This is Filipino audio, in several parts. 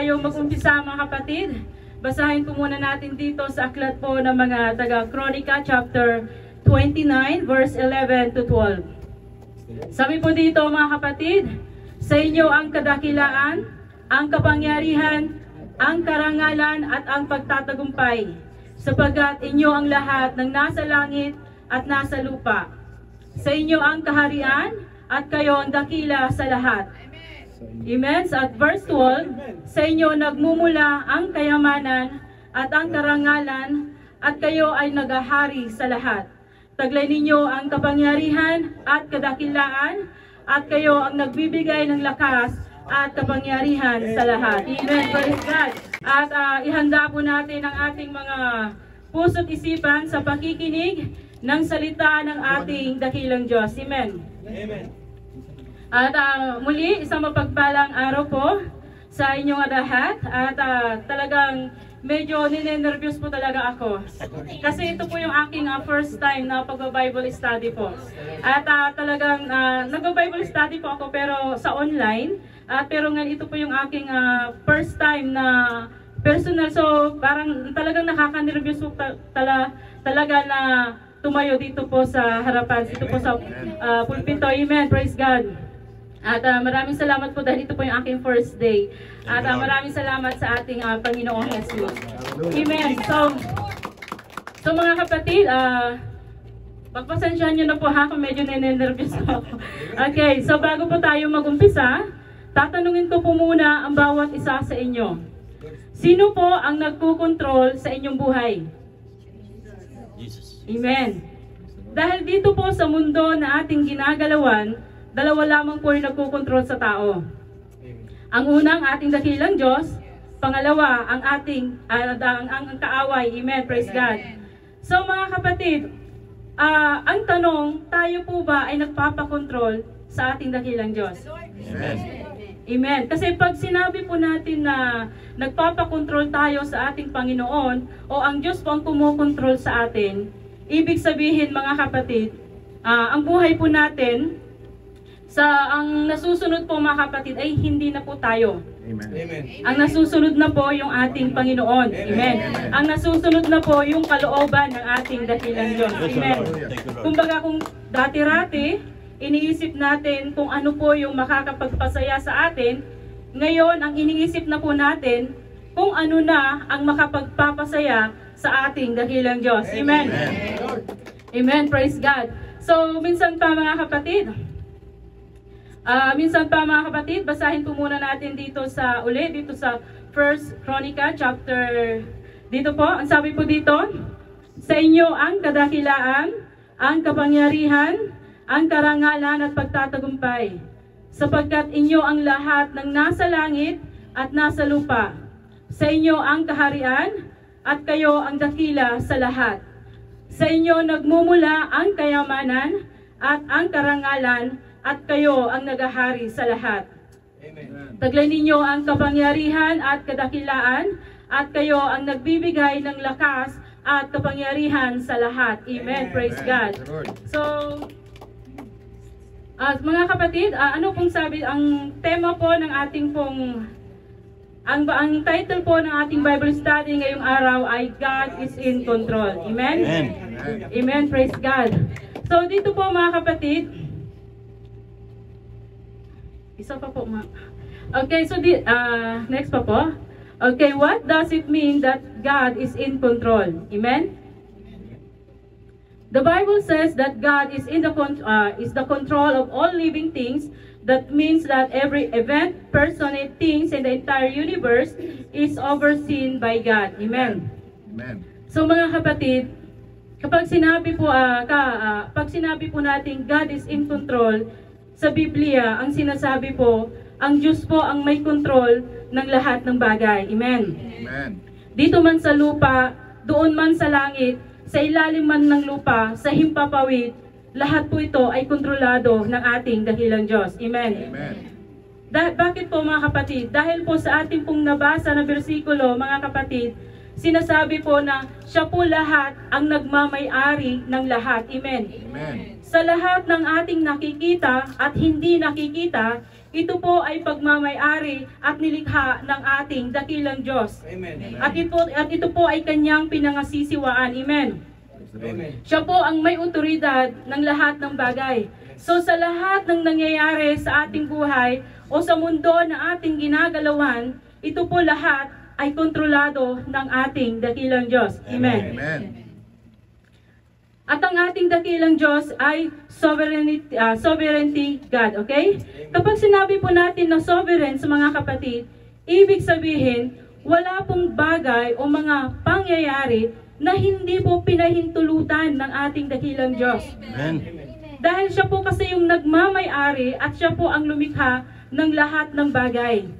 tayo mag-umpisa mga kapatid, basahin po muna natin dito sa aklat po ng mga taga-Kronika chapter 29 verse 11 to 12. Sabi po dito mga kapatid, sa inyo ang kadakilaan, ang kapangyarihan, ang karangalan at ang pagtatagumpay, sapagkat inyo ang lahat ng nasa langit at nasa lupa. Sa inyo ang kaharian at kayo ang dakila sa lahat. Amen. At verse 12, sa inyo nagmumula ang kayamanan at ang karangalan at kayo ay nagahari sa lahat. Taglay ninyo ang kapangyarihan at kadakilaan at kayo ang nagbibigay ng lakas at kapangyarihan sa lahat. Amen. Praise God. At ihanda po natin ang ating mga puso't isipan sa pakikinig ng salita ng ating dakilang Diyos. Amen. Amen. At muli, isang mapagpalang araw po sa inyong lahat. At talagang medyo ninenervyos po talaga ako. Kasi ito po yung aking first time na pag-Bible study po. At talagang nag-Bible study po ako pero sa online. Pero nga ito po yung aking first time na personal. So parang talagang nakaka-nervyos po talaga na tumayo dito po sa harapan. Dito po sa pulpito. Amen. Praise God. At maraming salamat po dahil ito po yung aking first day. At maraming salamat sa ating Panginoong Jesus. Amen. So mga kapatid, pagpasensyahan nyo na po ha kung medyo nene-nervous ako. Okay, so bago po tayo mag-umpisa, tatanungin ko po muna ang bawat isa sa inyo. Sino po ang nagkukontrol sa inyong buhay? Jesus. Amen. Dahil dito po sa mundo na ating ginagalawan, dalawa lamang po yung nagkukontrol sa tao. Ang unang ating dakilang Diyos, pangalawa ang ating ang kaaway. Amen. Praise God. So mga kapatid, ang tanong, tayo po ba ay nagpapakontrol sa ating dakilang Diyos? Amen. Amen. Kasi pag sinabi po natin na nagpapakontrol tayo sa ating Panginoon o ang Diyos po ang kumukontrol sa atin, ibig sabihin mga kapatid, ang buhay po natin, ang nasusunod po mga kapatid ay hindi na po tayo. Amen. Amen. Ang nasusunod na po yung ating Panginoon. Amen. Ang nasusunod na po yung kalooban ng ating dakilang Diyos. Amen. Kumbaga kung dati-rati, iniisip natin kung ano po yung makakapagpasaya sa atin, ngayon ang iniisip na po natin kung ano na ang makapagpapasaya sa ating dakilang Diyos. Amen. Amen. Praise God. So minsan pa mga kapatid, basahin po muna natin dito sa First Kronika chapter, dito po, ang sabi po dito, sa inyo ang kadakilaan, ang kapangyarihan, ang karangalan at pagtatagumpay, sapagkat inyo ang lahat ng nasa langit at nasa lupa. Sa inyo ang kaharian at kayo ang dakila sa lahat. Sa inyo nagmumula ang kayamanan at ang karangalan at kayo ang nagahari sa lahat. Amen. Taglay ninyo ang kapangyarihan at kadakilaan at kayo ang nagbibigay ng lakas at kapangyarihan sa lahat. Amen. Praise God. So, mga kapatid, ano pong sabi, ang tema po ng ating pong, ang title po ng ating Bible study ngayong araw ay God is in control. Amen? Amen. Amen. Praise God. So, dito po mga kapatid, isa pa po ma. Okay, so next pa po. Okay, what does it mean that God is in control? Amen? The Bible says that God is the control of all living things. That means that every event, person, and things in the entire universe is overseen by God. Amen. Amen. So mga kapatid, kapag sinabi po natin God is in control, sa Biblia, ang sinasabi po, ang Diyos po ang may control ng lahat ng bagay. Amen. Amen. Dito man sa lupa, doon man sa langit, sa ilalim man ng lupa, sa himpapawid, lahat po ito ay kontrolado ng ating dakilang Diyos. Amen. Amen. Bakit po mga kapatid? Dahil po sa ating pong nabasa na bersikulo, mga kapatid, sinasabi po na siya po lahat ang nagmamay-ari ng lahat. Amen. Amen. Sa lahat ng ating nakikita at hindi nakikita, ito po ay pagmamay-ari at nilikha ng ating dakilang Diyos. Amen. At ito po ay kanyang pinangasisiwaan. Amen. Amen. Siya po ang may otoridad ng lahat ng bagay. So sa lahat ng nangyayari sa ating buhay o sa mundo na ating ginagalawan, ito po lahat ay kontrolado ng ating dakilang Diyos. Amen. Amen. At ang ating dakilang Diyos ay sovereignty God, okay? Kapag sinabi po natin na sovereign sa mga kapatid, ibig sabihin, wala pong bagay o mga pangyayari na hindi po pinahintulutan ng ating dakilang Diyos. Amen. Dahil siya po kasi yung nagmamay-ari at siya po ang lumikha ng lahat ng bagay.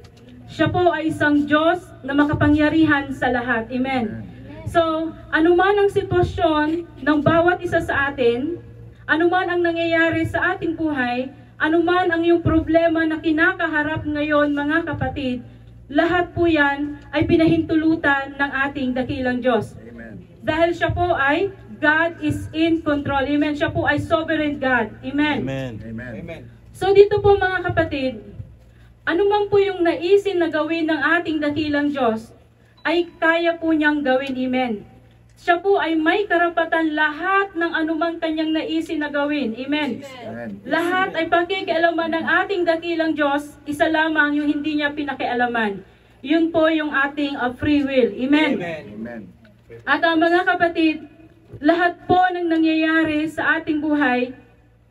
Siya po ay isang Diyos na makapangyarihan sa lahat. Amen. So, anuman ang sitwasyon ng bawat isa sa atin, anuman ang nangyayari sa ating buhay, anuman ang iyong problema na kinakaharap ngayon mga kapatid, lahat po yan ay pinahintulutan ng ating dakilang Diyos. Amen. Dahil siya po ay God is in control. Amen. Siya po ay sovereign God. Amen. Amen. Amen. Amen. So dito po mga kapatid, anuman po yung naisin na gawin ng ating dakilang Diyos, ay kaya po niyang gawin. Amen. Siya po ay may karapatan lahat ng anumang kanyang naisin na gawin. Amen. Amen. Lahat ay pakikialaman ng ating dakilang Diyos, isa lamang yung hindi niya pinakialaman. Yun po yung ating free will. Amen. Amen. Amen. At mga kapatid, lahat po ng nangyayari sa ating buhay,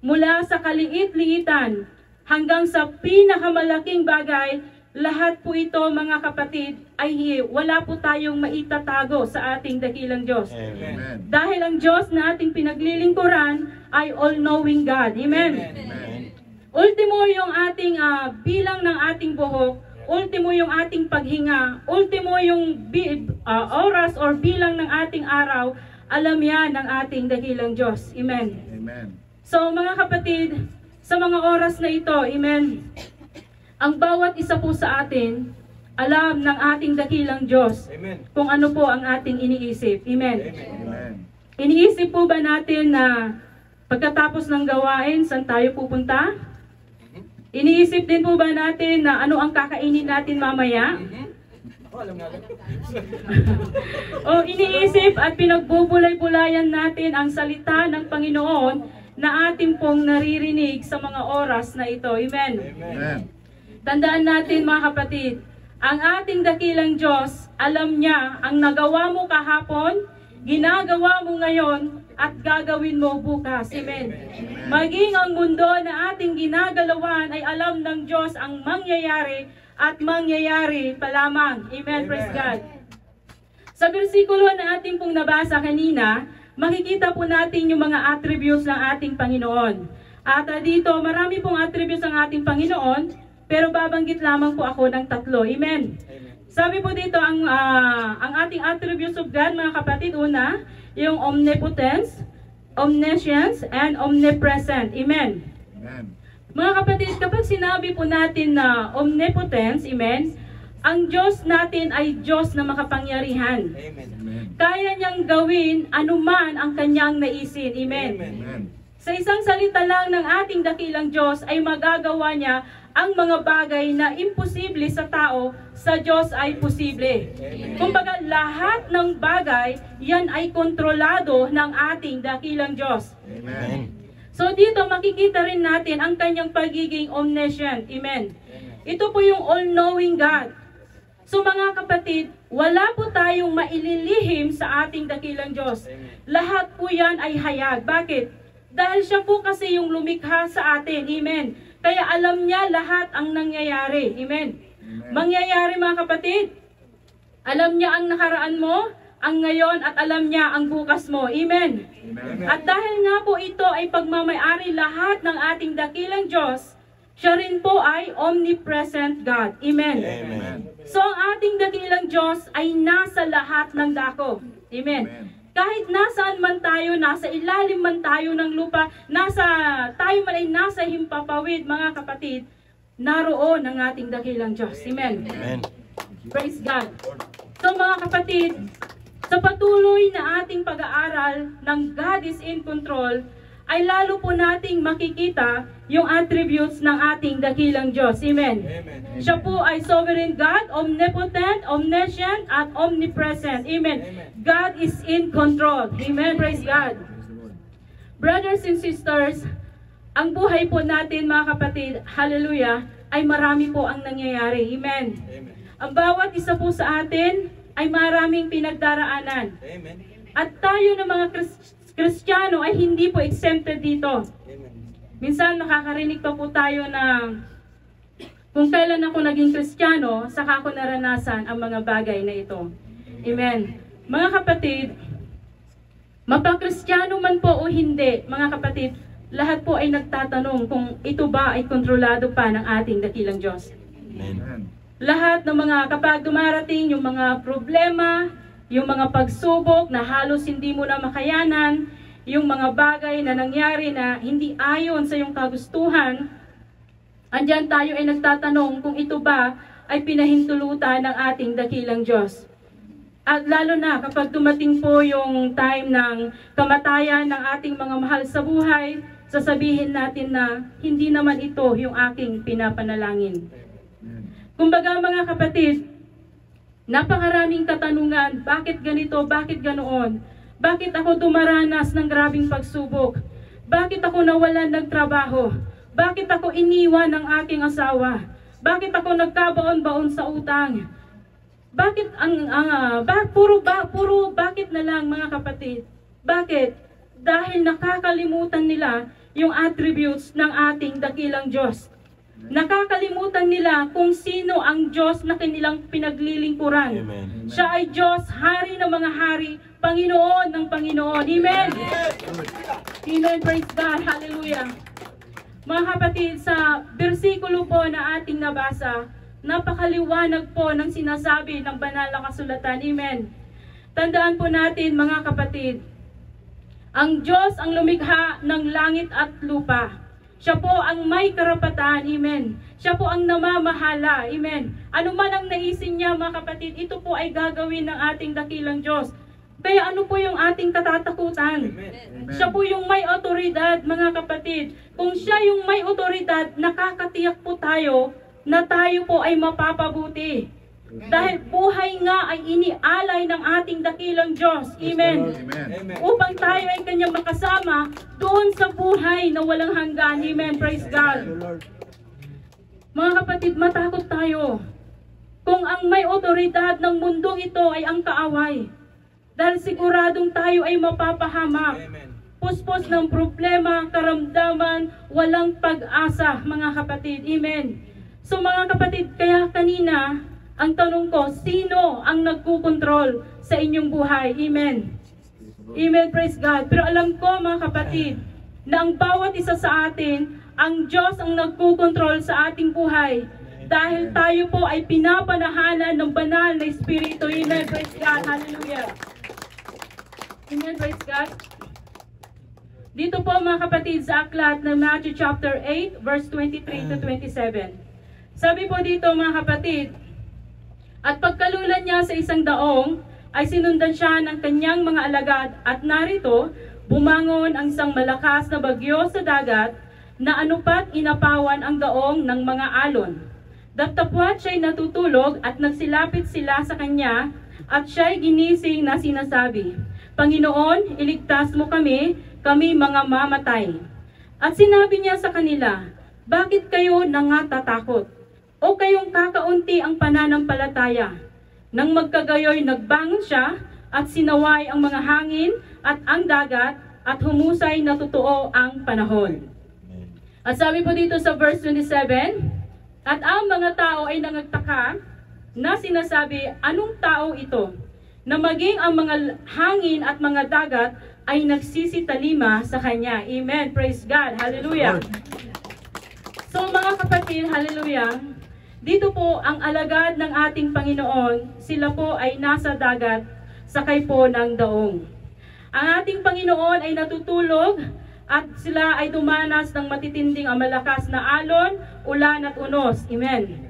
mula sa kaliit-liitan hanggang sa pinakamalaking bagay, lahat po ito mga kapatid ay wala po tayong maitatago sa ating dakilang Diyos. Amen. Amen. Dahil ang Diyos na ating pinaglilingkuran ay all-knowing God. Amen. Amen. Ultimo yung ating bilang ng ating buhok, ultimo yung ating paghinga, ultimo yung oras or bilang ng ating araw, alam yan ng ating dakilang Diyos. Amen. Amen. So mga kapatid, sa mga oras na ito, amen, ang bawat isa po sa atin, alam ng ating dakilang Diyos Amen. kung ano po ang ating iniisip. Amen. Amen. Iniisip po ba natin na pagkatapos ng gawain, saan tayo pupunta? Iniisip din po ba natin na ano ang kakainin natin mamaya? Ako, alam nga. O iniisip at pinagbubulay-bulayan natin ang salita ng Panginoon na ating pong naririnig sa mga oras na ito. Amen. Amen. Tandaan natin mga kapatid, ang ating dakilang Diyos, alam niya ang nagawa mo kahapon, ginagawa mo ngayon, at gagawin mo bukas. Amen. Maging ang mundo na ating ginagalawan ay alam ng Diyos ang mangyayari at mangyayari pa lamang. Amen. Praise God. Sa bersikulo na ating pong nabasa kanina, makikita po natin yung mga attributes ng ating Panginoon. At dito, marami pong attributes ng ating Panginoon, pero babanggit lamang po ako ng 3. Amen. Sabi po dito, ang ating attributes of God, mga kapatid, una, yung omnipotence, omniscience, and omnipresent. Amen. Amen. Mga kapatid, kapag sinabi po natin na omnipotence, amen, ang Diyos natin ay Diyos na makapangyarihan. Amen. Amen. Kaya niyang gawin anuman ang kanyang naisin. Amen. Amen. Sa isang salita lang ng ating dakilang Diyos ay magagawa niya ang mga bagay na imposible sa tao, sa Diyos ay posible. Kumbaga, lahat ng bagay, yan ay kontrolado ng ating dakilang Diyos. Amen. So dito makikita rin natin ang kanyang pagiging omniscient. Amen. Ito po yung all-knowing God. So mga kapatid, wala po tayong maililihim sa ating dakilang Diyos. Lahat po yan ay hayag. Bakit? Dahil siya po kasi yung lumikha sa atin. Amen. Kaya alam niya lahat ang nangyayari. Amen. Mangyayari mga kapatid. Alam niya ang nakaraan mo, ang ngayon, at alam niya ang bukas mo. Amen. Amen. At dahil nga po ito ay pagmamay-ari lahat ng ating dakilang Diyos, siya rin po ay omnipresent God. Amen. Amen. So ang ating dakilang Diyos ay nasa lahat ng dako. Amen. Kahit nasaan man tayo, nasa ilalim man tayo ng lupa, tayo man ay nasa himpapawid, mga kapatid, naroon ang ating dakilang Diyos. Amen. Amen. Praise God. So mga kapatid, sa patuloy na ating pag-aaral ng God is in control, ay lalo po nating makikita yung attributes ng ating dakilang Diyos. Amen. Amen. Siya po ay sovereign God, omnipotent, omniscient, at omnipresent. Amen. Amen. God is in control. Amen. Praise God. Brothers and sisters, ang buhay po natin mga kapatid, hallelujah, ay marami po ang nangyayari. Amen. Amen. Ang bawat isa po sa atin ay maraming pinagdaraanan. Amen. At tayo ng mga Kristiyano ay hindi po exempted dito. Amen. Minsan nakakarinig pa po tayo na kung kailan ako naging Kristiyano, saka ko naranasan ang mga bagay na ito. Amen. Mga kapatid, mapakristyano man po o hindi, mga kapatid, lahat po ay nagtatanong kung ito ba ay kontrolado pa ng ating dakilang Diyos. Amen. Lahat ng mga kapag dumarating yung mga problema, yung mga pagsubok na halos hindi mo na makayanan, yung mga bagay na nangyari na hindi ayon sa iyong kagustuhan, andyan tayo ay nagtatanong kung ito ba ay pinahintulutan ng ating dakilang Diyos. At lalo na kapag dumating po yung time ng kamatayan ng ating mga mahal sa buhay, sasabihin natin na hindi naman ito yung aking pinapanalangin. Kumbaga mga kapatid, napakaraming katanungan, bakit ganito, bakit ganoon? Bakit ako dumaranas ng grabing pagsubok? Bakit ako nawalan ng trabaho? Bakit ako iniwan ng aking asawa? Bakit ako nagkabaon-baon sa utang? Bakit puro bakit na lang mga kapatid? Bakit? Dahil nakakalimutan nila yung attributes ng ating dakilang Diyos. Nakakalimutan nila kung sino ang Diyos na kanilang pinaglilingkuran. Amen. Siya ay Diyos, Hari ng mga hari, Panginoon ng Panginoon. Amen. Amen. Praise God. Hallelujah. Mga kapatid, sa bersikulo po na ating nabasa, napakaliwanag po ng sinasabi ng banal na kasulatan. Amen. Tandaan po natin mga kapatid, ang Diyos ang lumikha ng langit at lupa. Siya po ang may karapatan, amen. Siya po ang namamahala, amen. Ano man ang naisin niya mga kapatid, ito po ay gagawin ng ating dakilang Diyos. Kaya ano po yung ating katatakutan? Amen. Siya po yung may otoridad mga kapatid. Kung siya yung may otoridad, nakakatiyak po tayo na tayo po ay mapapabuti. Dahil buhay nga ay inialay ng ating dakilang Diyos. Amen. Amen. Upang tayo ay kanyang makasama doon sa buhay na walang hanggan. Amen. Praise God. Mga kapatid, matakot tayo kung ang may otoridad ng mundong ito ay ang kaaway. Dahil siguradong tayo ay mapapahamak. Amen. Puspos ng problema, karamdaman, walang pag-asa, mga kapatid. Amen. So mga kapatid, kaya kanina, ang tanong ko, sino ang nagkukontrol sa inyong buhay? Amen. Amen, praise God. Pero alam ko mga kapatid, na ang bawat isa sa atin, ang Diyos ang nagkukontrol sa ating buhay. Dahil tayo po ay pinapanahanan ng banal na Espiritu. Amen, praise God. Hallelujah. Amen, praise God. Dito po mga kapatid sa aklat ng Matthew chapter 8, verse 23 to 27. Sabi po dito mga kapatid, at pagkalulan niya sa isang daong, ay sinundan siya ng kanyang mga alagad at narito, bumangon ang isang malakas na bagyo sa dagat na anupat inapawan ang daong ng mga alon. Datapwat siya'y natutulog at nagsilapit sila sa kanya at siya'y ginising na sinasabi, Panginoon, iligtas mo kami, kami mga mamatay. At sinabi niya sa kanila, bakit kayo nangatatakot? O kayong kakaunti ang pananampalataya. Nang magkagayoy nagbangon siya at sinaway ang mga hangin at ang dagat at humusay na totoo ang panahon. Amen. At sabi po dito sa verse 27, at ang mga tao ay nangagtaka na sinasabi, anong tao ito? Na maging ang mga hangin at mga dagat ay nagsisitalima sa kanya. Amen. Praise God. Hallelujah. So mga kapatid, hallelujah. Dito po ang alagad ng ating Panginoon, sila po ay nasa dagat, sakay po ng daong. Ang ating Panginoon ay natutulog at sila ay dumanas ng matitinding malakas na alon, ulan at unos. Amen.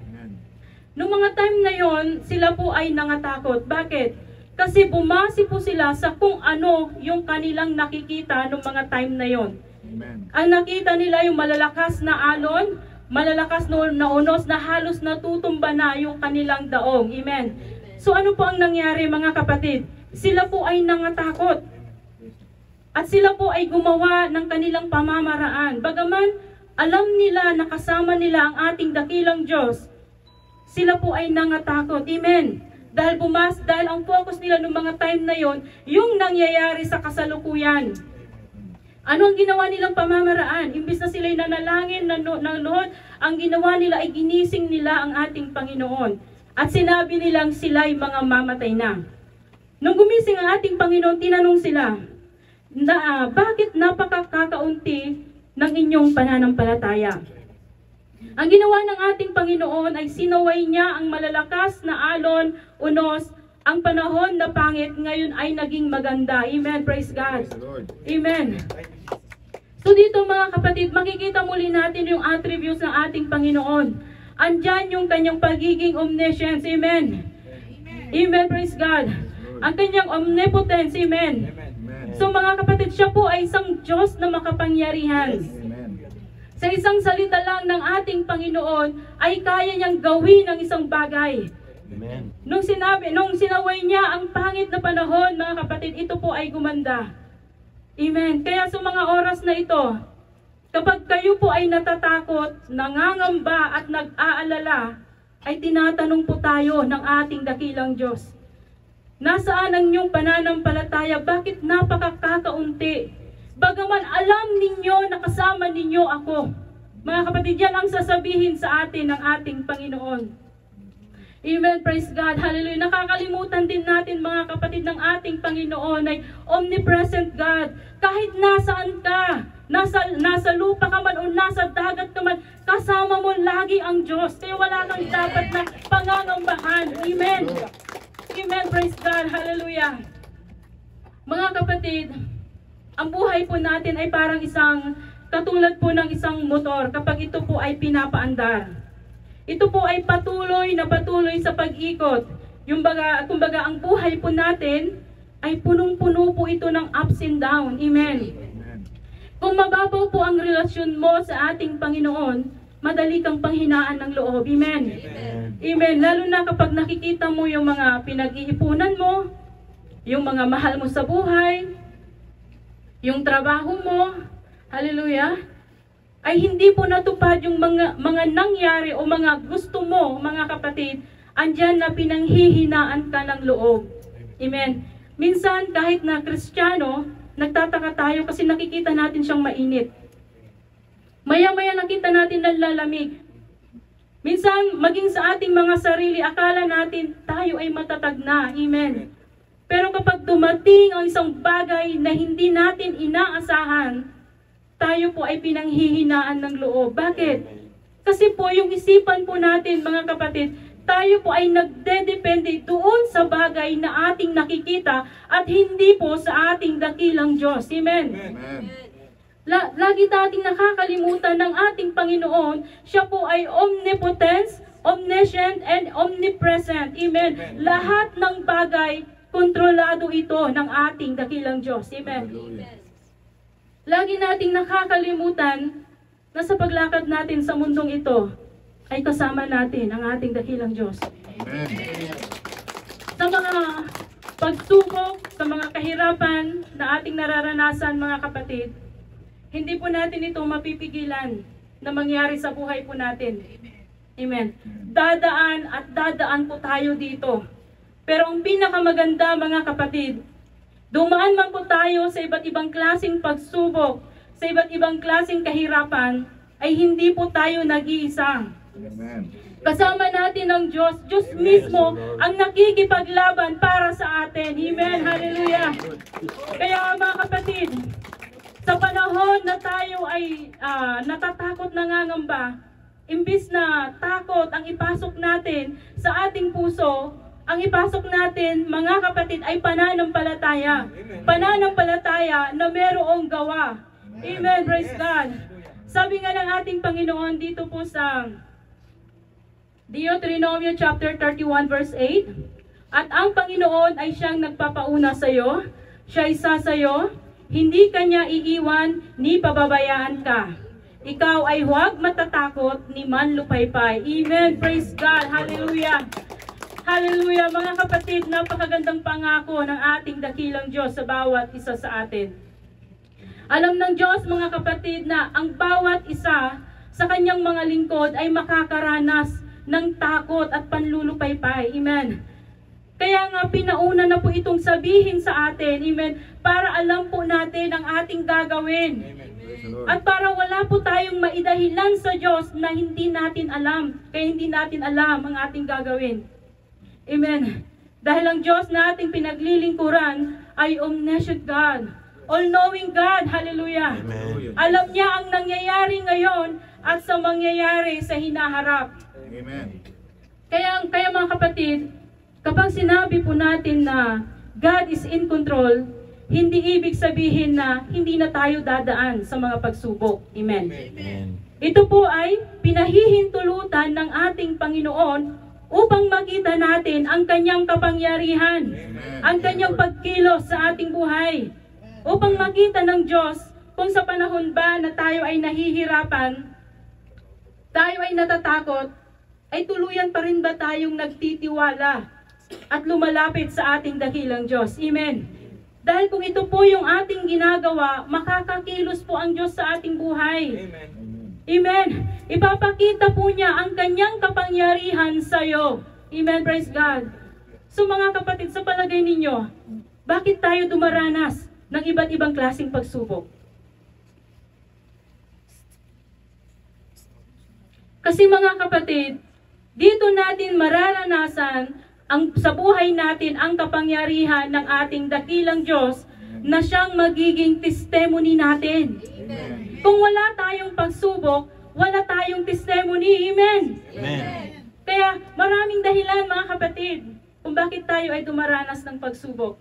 Noong mga time na yon, sila po ay nangatakot. Bakit? Kasi bumasi po sila sa kung ano yung kanilang nakikita noong mga time na yon. Amen. Ang nakita nila yung malalakas na alon, malalakas na unos na halos natutumba na yung kanilang daong. Amen. So ano po ang nangyari mga kapatid? Sila po ay nangatakot. At sila po ay gumawa ng kanilang pamamaraan. Bagaman alam nila na kasama nila ang ating dakilang Diyos, sila po ay nangatakot. Amen. Dahil ang focus nila noong mga time na yon, yung nangyayari sa kasalukuyan. Ano ang ginawa nilang pamamaraan? Imbis na sila'y nanalangin ng Lord, ang ginawa nila ay ginising nila ang ating Panginoon. At sinabi nilang sila'y mga mamatay na. Nung gumising ang ating Panginoon, tinanong sila, bakit napakakaunti ng inyong pananampalataya? Ang ginawa ng ating Panginoon ay sinaway niya ang malalakas na alon, unos, ang panahon na pangit ngayon ay naging maganda. Amen. Praise God. Praise the Lord. Amen. So dito mga kapatid, makikita muli natin yung attributes ng ating Panginoon. Andyan yung kanyang pagiging omniscience. Amen. Amen. Praise God. Ang kanyang omnipotence. Amen. So mga kapatid, siya po ay isang Diyos na makapangyarihan. Amen. Sa isang salita lang ng ating Panginoon ay kaya niyang gawin ang isang bagay. Amen. Nung sinaway niya ang pangit na panahon, mga kapatid, ito po ay gumanda. Amen. Kaya sa mga oras na ito, kapag kayo po ay natatakot, nangangamba at nag-aalala, ay tinatanong po tayo ng ating dakilang Diyos. Nasaan ang inyong pananampalataya? Bakit napakakaunti? Bagaman alam ninyo na kasama ninyo ako. Mga kapatid, yan ang sasabihin sa atin ng ating Panginoon. Amen, praise God, hallelujah. Nakakalimutan din natin mga kapatid ng ating Panginoon ay omnipresent God. Kahit nasaan ka, nasa lupa ka man o nasa dagat ka man, kasama mo lagi ang Diyos. Kaya wala kang dapat na pangangambahan. Amen. Amen, praise God, hallelujah. Mga kapatid, ang buhay po natin ay parang katulad po ng isang motor kapag ito po ay pinapaandar. Ito po ay patuloy sa pag-ikot. Kumbaga, ang buhay po natin ay punong-puno po ito ng ups and down. Amen. Kung mababaw po ang relasyon mo sa ating Panginoon, madali kang panghinaan ng loob. Amen. Amen. Lalo na kapag nakikita mo yung mga pinag-iipunan mo, yung mga mahal mo sa buhay, yung trabaho mo, hallelujah, ay hindi po natupad yung mga nangyari o mga gusto mo, mga kapatid, andyan na pinanghihinaan ka ng loob. Amen. Minsan, kahit na Kristiyano, nagtataka tayo kasi nakikita natin siyang mainit. Maya-maya nakita natin nalalamig. Minsan, maging sa ating mga sarili, akala natin tayo ay matatag na. Amen. Pero kapag dumating ang isang bagay na hindi natin inaasahan, tayo po ay pinanghihinaan ng loob. Bakit? Kasi po yung isipan po natin, mga kapatid, tayo po ay nagdedepende doon sa bagay na ating nakikita at hindi po sa ating dakilang Diyos. Amen. Amen. Lagi nating nakakalimutan ng ating Panginoon, siya po ay omnipotence, omniscient, and omnipresent. Amen. Lahat ng bagay, kontrolado ito ng ating dakilang Diyos. Amen. Lagi nating nakakalimutan na sa paglakad natin sa mundong ito, ay kasama natin ang ating dakilang Diyos. Amen. Sa mga pagsubok, sa mga kahirapan na ating nararanasan, mga kapatid, hindi po natin ito mapipigilan na mangyari sa buhay po natin. Amen. Dadaan at dadaan po tayo dito. Pero ang pinakamaganda, mga kapatid, dumaan man po tayo sa iba't ibang klaseng pagsubok, sa iba't ibang klaseng kahirapan, ay hindi po tayo nag-iisa. Amen. Kasama natin ang Diyos. Diyos mismo ang nakikipaglaban para sa atin. Amen. Hallelujah. Kaya mga kapatid, sa panahon na tayo ay natatakot, nangangamba, imbis na takot ang ipasok natin sa ating puso, ang ipasok natin, mga kapatid, ay pananampalataya. Pananampalataya na merong gawa. Amen. Praise God. Sabi nga ng ating Panginoon dito po sa Deuteronomy chapter 31 verse 8, at ang Panginoon ay siyang nagpapauna sa iyo, siya isa sa iyo, hindi kanya iiwan ni pababayaan ka. Ikaw ay huwag matatakot ni manlupaypay. Amen. Praise God. Hallelujah. Hallelujah. Mga kapatid, napakagandang pangako ng ating dakilang Diyos sa bawat isa sa atin. Alam ng Diyos, mga kapatid, na ang bawat isa sa kanyang mga lingkod ay makakaranas ng takot at panlulupaypay. Amen. Kaya nga pinauna na po itong sabihin sa atin, amen, para alam po natin ang ating gagawin. At para wala po tayong maidahilan sa Diyos na hindi natin alam, kaya hindi natin alam ang ating gagawin. Amen. Dahil ang Diyos na ating pinaglilingkuran ay omniscient God, all-knowing God. Hallelujah. Amen. Alam niya ang nangyayari ngayon at sa mangyayari sa hinaharap. Amen. Kaya mga kapatid, kapag sinabi po natin na God is in control, hindi ibig sabihin na hindi na tayo dadaan sa mga pagsubok. Amen. Amen. Ito po ay pinahihintulutan ng ating Panginoon upang makita natin ang kanyang kapangyarihan, ang kanyang pagkilos sa ating buhay. Upang makita ng Diyos kung sa panahon ba na tayo ay nahihirapan, tayo ay natatakot, ay tuluyan pa rin ba tayong nagtitiwala at lumalapit sa ating dakilang Diyos? Amen. Dahil kung ito po yung ating ginagawa, makakakilos po ang Diyos sa ating buhay. Amen. Amen. Ipapakita po niya ang kanyang kapangyarihan sa iyo. Amen. Praise God. So mga kapatid, sa palagay ninyo, bakit tayo dumaranas ng iba't ibang klaseng pagsubok? Kasi mga kapatid, dito natin mararanasan sa buhay natin ang kapangyarihan ng ating dakilang Diyos na siyang magiging testimony natin. Amen. Kung wala tayong pagsubok, wala tayong testimony. Amen. Amen. Kaya maraming dahilan mga kapatid kung bakit tayo ay dumaranas ng pagsubok.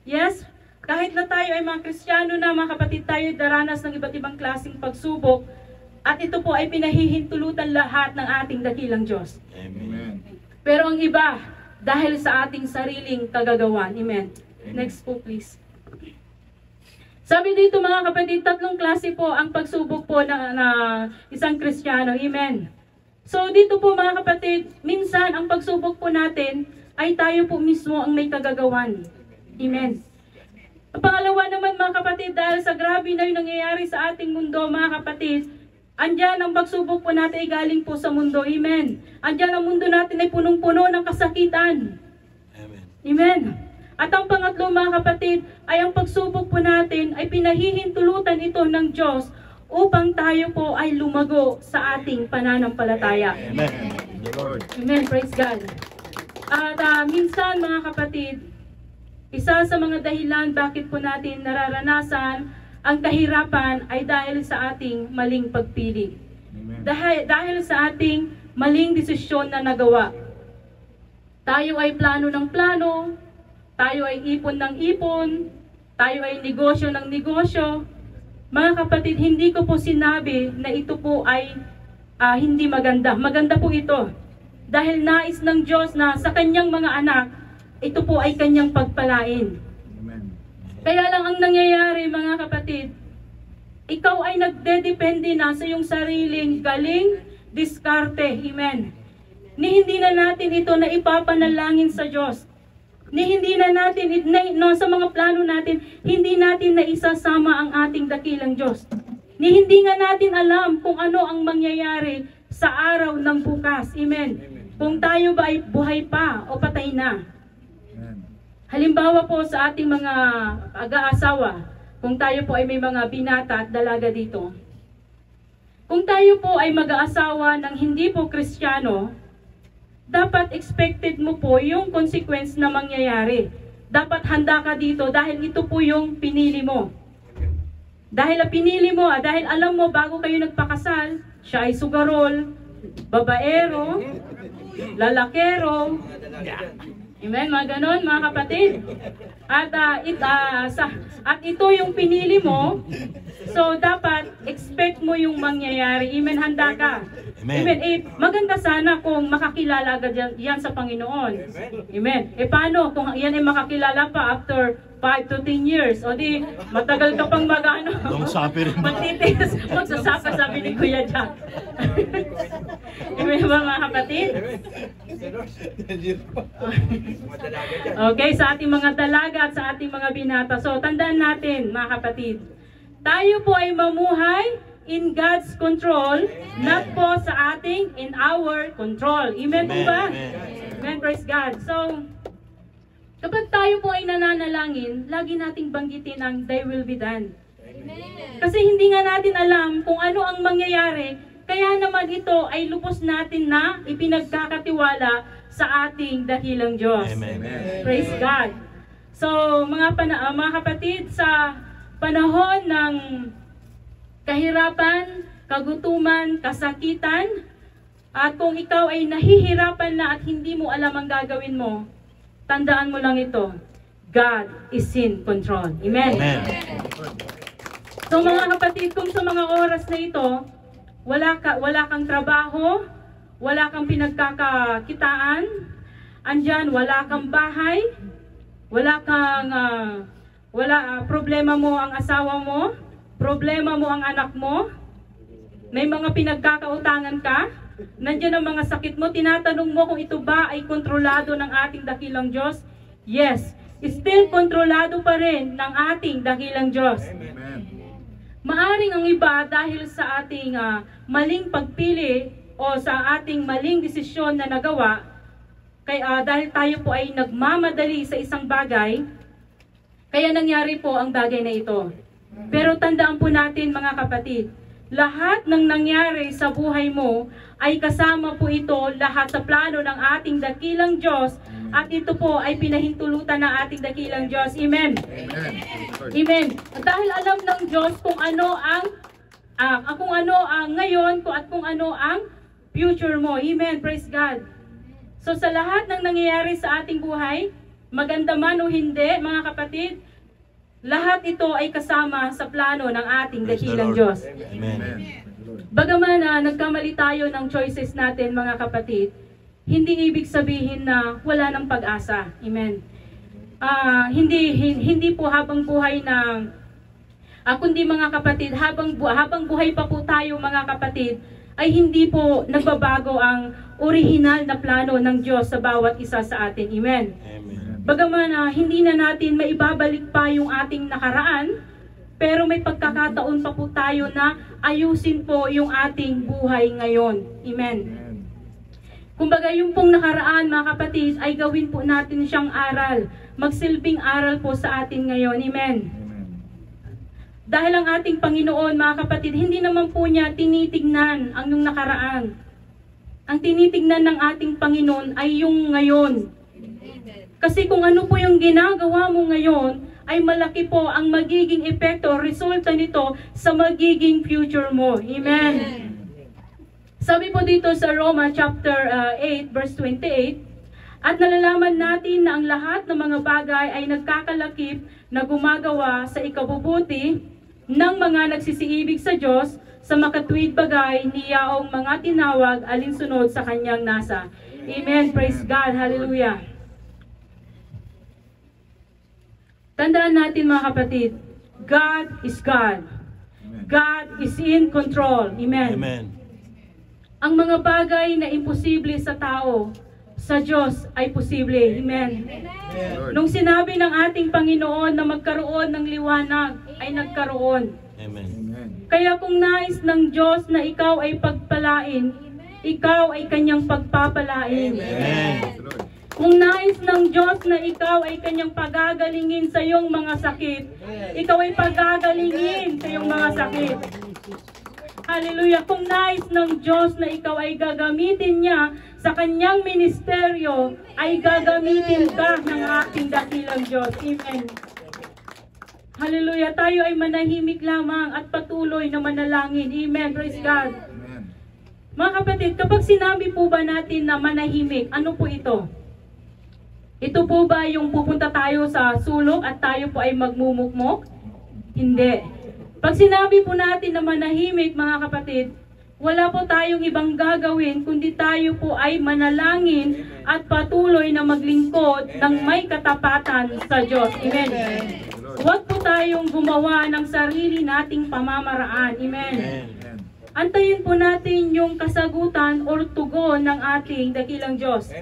Yes, kahit na tayo ay mga Kristiyano na, mga kapatid, tayo ay daranas ng iba't ibang klaseng pagsubok. At ito po ay pinahihintulutan lahat ng ating dakilang Diyos. Amen. Pero ang iba, dahil sa ating sariling kagagawan. Amen. Next po please. Sabi dito mga kapatid, tatlong klase po ang pagsubok po na isang Kristiyano. Amen. So dito po mga kapatid, minsan ang pagsubok po natin ay tayo po mismo ang may kagagawan. Amen. Ang pangalawa naman mga kapatid, dahil sa grabe na yung nangyayari sa ating mundo mga kapatid, andyan ang pagsubok po natin ay galing po sa mundo. Amen. Andyan ang mundo natin ay punong-puno ng kasakitan. Amen. Amen. At ang pangatlo mga kapatid, ay ang pagsubok po natin ay pinahihintulutan ito ng Diyos upang tayo po ay lumago sa ating pananampalataya. Amen. Lord. Amen. Praise God. At minsan mga kapatid, isa sa mga dahilan bakit po natin nararanasan ang kahirapan ay dahil sa ating maling pagpili. Amen. Dahil sa ating maling desisyon na nagawa. Tayo ay plano ng plano, tayo ay ipon ng ipon, tayo ay negosyo ng negosyo. Mga kapatid, hindi ko po sinabi na ito po ay hindi maganda. Maganda po ito. Dahil nais ng Diyos na sa kanyang mga anak, ito po ay kanyang pagpalain. Amen. Kaya lang ang nangyayari mga kapatid, ikaw ay nagdedepende na sa iyong sariling galing, diskarte. Amen. Ni hindi na natin ito na ipapanalangin sa Diyos. Ni hindi na natin, sa mga plano natin, hindi natin na isasama ang ating dakilang Diyos. Ni hindi nga natin alam kung ano ang mangyayari sa araw ng bukas. Amen. Kung tayo ba ay buhay pa o patay na. Amen. Halimbawa po sa ating mga mag-aasawa, kung tayo po ay may mga binata at dalaga dito. Kung tayo po ay mag-aasawa ng hindi po Kristiyano, dapat expected mo po yung consequence na mangyayari. Dapat handa ka dito dahil ito po yung pinili mo. Dahil pinili mo, dahil alam mo bago kayo nagpakasal, siya ay sugarol, babaero, lalakero. Amen, mga ganon, mga kapatid. At ito yung pinili mo, so dapat expect mo yung mangyayari. Amen, handa ka. Amen. Amen. Maganda sana kung makakilala agad yan sa Panginoon. Amen. Paano kung yan ay makakilala pa after 5 to 10 years. O di, matagal ka pang mag-ano. Long suffering. Magtitiis, magsasaka, sabi ni Kuya Jack. Amen ba mga kapatid? Mga dalaga dyan. Okay, sa ating mga dalaga at sa ating mga binata. So, tandaan natin mga kapatid, tayo po ay mamuhay in God's control, not po sa ating in our control. Amen po ba? Amen, praise God. So, kapag tayo po ay nananalangin, lagi nating banggitin ang "Thy will be done." Kasi hindi nga natin alam kung ano ang mangyayari, kaya naman ito ay lubos natin na ipinagkakatiwala sa ating dakilang Diyos. Amen. Praise God. So, mga kapatid, sa panahon ng kahirapan, kagutuman, kasakitan, at kung ikaw ay nahihirapan na at hindi mo alam ang gagawin mo, tandaan mo lang ito, God is in control. Amen. Amen. So mga kapatid, kung sa mga oras na ito, wala kang trabaho, wala kang pinagkakakitaan, andyan, wala kang bahay, problema mo ang asawa mo, problema mo ang anak mo, may mga pinagkakautangan ka, nandiyan ang mga sakit mo, tinatanong mo kung ito ba ay kontrolado ng ating dakilang Diyos? Yes, still kontrolado pa rin ng ating dakilang Diyos. Amen. Maaring ang iba dahil sa ating maling pagpili o sa ating maling desisyon na nagawa, dahil tayo po ay nagmamadali sa isang bagay, kaya nangyari po ang bagay na ito. Pero tandaan po natin mga kapatid, lahat ng nangyari sa buhay mo ay kasama po ito lahat sa plano ng ating dakilang Diyos, at ito po ay pinahintulutan ng ating dakilang Diyos. Amen. Amen. Amen. Dahil alam ng Diyos kung ano ang ngayon at kung ano ang future mo. Amen. Praise God. So sa lahat ng nangyayari sa ating buhay, maganda man o hindi, mga kapatid, lahat ito ay kasama sa plano ng ating Praise the dakilang Lord. Diyos. Amen. Bagaman nagkamali tayo ng choices natin, mga kapatid, hindi ibig sabihin na wala ng pag-asa. Amen. Hindi po habang buhay na kundi mga kapatid, habang buhay pa po tayo mga kapatid, ay hindi po nagbabago ang orihinal na plano ng Diyos sa bawat isa sa atin. Amen. Amen. Bagaman hindi na natin maibabalik pa yung ating nakaraan, pero may pagkakataon pa po tayo na ayusin po yung ating buhay ngayon. Amen. Kumbaga yung pong nakaraan mga kapatid ay gawin po natin siyang aral. Magsilbing aral po sa atin ngayon. Amen. Dahil ang ating Panginoon mga kapatid, hindi naman po niya tinitignan ang yung nakaraan. Ang tinitignan ng ating Panginoon ay yung ngayon. Kasi kung ano po yung ginagawa mo ngayon, ay malaki po ang magiging epekto o resulta nito sa magiging future mo. Amen. Sabi po dito sa Roma chapter 8 verse 28, at nalalaman natin na ang lahat ng mga bagay ay nagkakalakip na gumagawa sa ikabubuti ng mga nagsisiibig sa Diyos sa makatuwid bagay niyaong mga tinawag alinsunod sa kanyang nasa. Amen. Praise God. Hallelujah. Tandaan natin mga kapatid, God is God. God is in control. Amen. Amen. Ang mga bagay na imposible sa tao, sa Diyos ay posible. Amen. Nung sinabi ng ating Panginoon na magkaroon ng liwanag, ay nagkaroon. Amen. Kaya kung nais ng Diyos na ikaw ay pagpalain, ikaw ay kanyang pagpapalain. Amen. Kung nais ng Diyos na ikaw ay kanyang pagagalingin sa iyong mga sakit, ikaw ay pagagalingin sa iyong mga sakit. Hallelujah. Kung nais ng Diyos na ikaw ay gagamitin niya sa kanyang ministeryo, ay gagamitin ka ng ating dakilang Diyos. Amen. Hallelujah. Tayo ay manahimik lamang at patuloy na manalangin. Amen. Praise God. Mga kapatid, kapag sinabi po ba natin na manahimik, ano po ito? Ito po ba yung pupunta tayo sa sulok at tayo po ay magmumukmok? Hindi. Pag sinabi po natin na manahimik, mga kapatid, Wala po tayong ibang gagawin kundi tayo po ay manalangin at patuloy na maglingkod ng may katapatan sa Diyos. Amen. Huwag po tayong gumawa ng sarili nating pamamaraan. Amen. Amen. Antayin po natin yung kasagutan o tugon ng ating dakilang Diyos.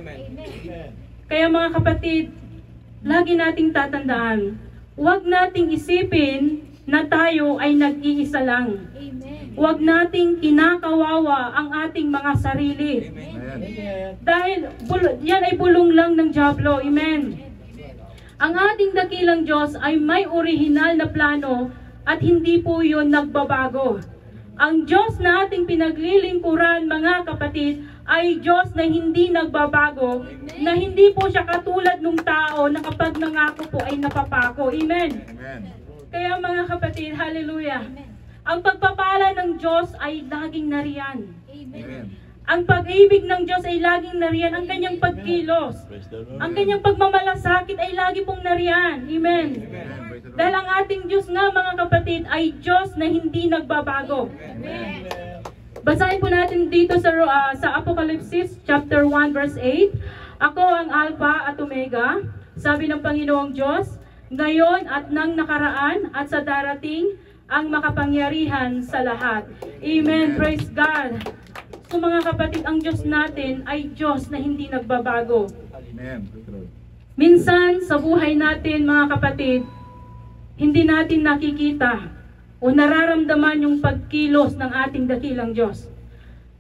Kaya mga kapatid, lagi nating tatandaan, huwag nating isipin na tayo ay nag-iisa lang. Huwag nating kinakawawa ang ating mga sarili. Amen. Dahil yan ay bulong lang ng dyablo. Amen. Ang ating dakilang Diyos ay may orihinal na plano at hindi po yun nagbabago. Ang Diyos na ating pinaglilingkuran, mga kapatid, ay Diyos na hindi nagbabago, na hindi po siya katulad ng tao na kapag nangako po ay napapako. Amen. Amen. Kaya mga kapatid, hallelujah. Ang pagpapala ng Diyos ay laging nariyan. Amen. Ang pag-ibig ng Diyos ay laging nariyan. Ang kanyang pagkilos, Praise the Lord. ang kanyang pagmamalasakit ay lagi pong nariyan. Amen. Amen. Praise the Lord. Dahil ang ating Diyos nga, mga kapatid, ay Diyos na hindi nagbabago. Basahin po natin dito sa Apocalypse chapter 1 verse 8. Ako ang Alpha at Omega, sabi ng Panginoong Diyos, ngayon at nang nakaraan at sa darating, ang makapangyarihan sa lahat. Amen. Praise God. So mga kapatid, ang Diyos natin ay Diyos na hindi nagbabago. Amen. Praise the Lord. Minsan sa buhay natin, mga kapatid, hindi natin nakikita o nararamdaman yung pagkilos ng ating dakilang Diyos.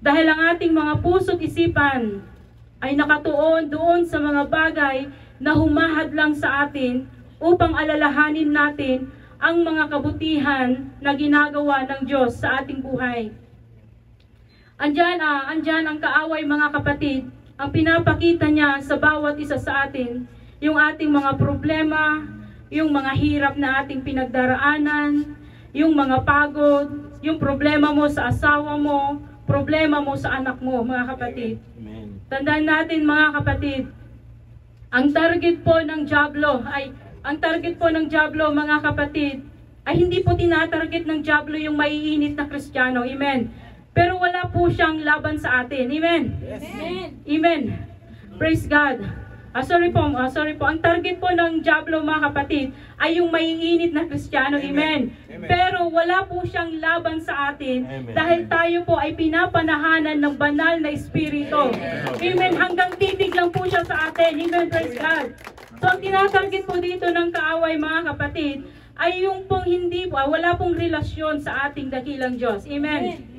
Dahil ang ating mga puso't isipan ay nakatuon doon sa mga bagay na humahad lang sa atin upang alalahanin natin ang mga kabutihan na ginagawa ng Diyos sa ating buhay. Andyan ang kaaway, mga kapatid, ang pinapakita niya sa bawat isa sa atin, yung ating mga problema, yung mga hirap na ating pinagdaraanan, yung mga pagod, yung problema mo sa asawa mo, problema mo sa anak mo, mga kapatid. Amen. Tandaan natin, mga kapatid, ang target po ng dyablo, mga kapatid, ay hindi po tinatarget ng dyablo yung maiinit na Kristiyano. Amen. Pero wala po siyang laban sa atin. Amen. Amen. Amen. Praise God. Sorry po. Ang target po ng dyablo, mga kapatid, ay yung maiinit na Kristiyano. Amen. Pero wala po siyang laban sa atin. Amen. Dahil tayo po ay pinapanahanan ng banal na Espiritu. Amen. Hanggang titig lang po siya sa atin. Amen. Praise God. So ang tinatarget po dito ng kaaway, mga kapatid, ay yung pong wala pong relasyon sa ating dakilang Diyos. Amen.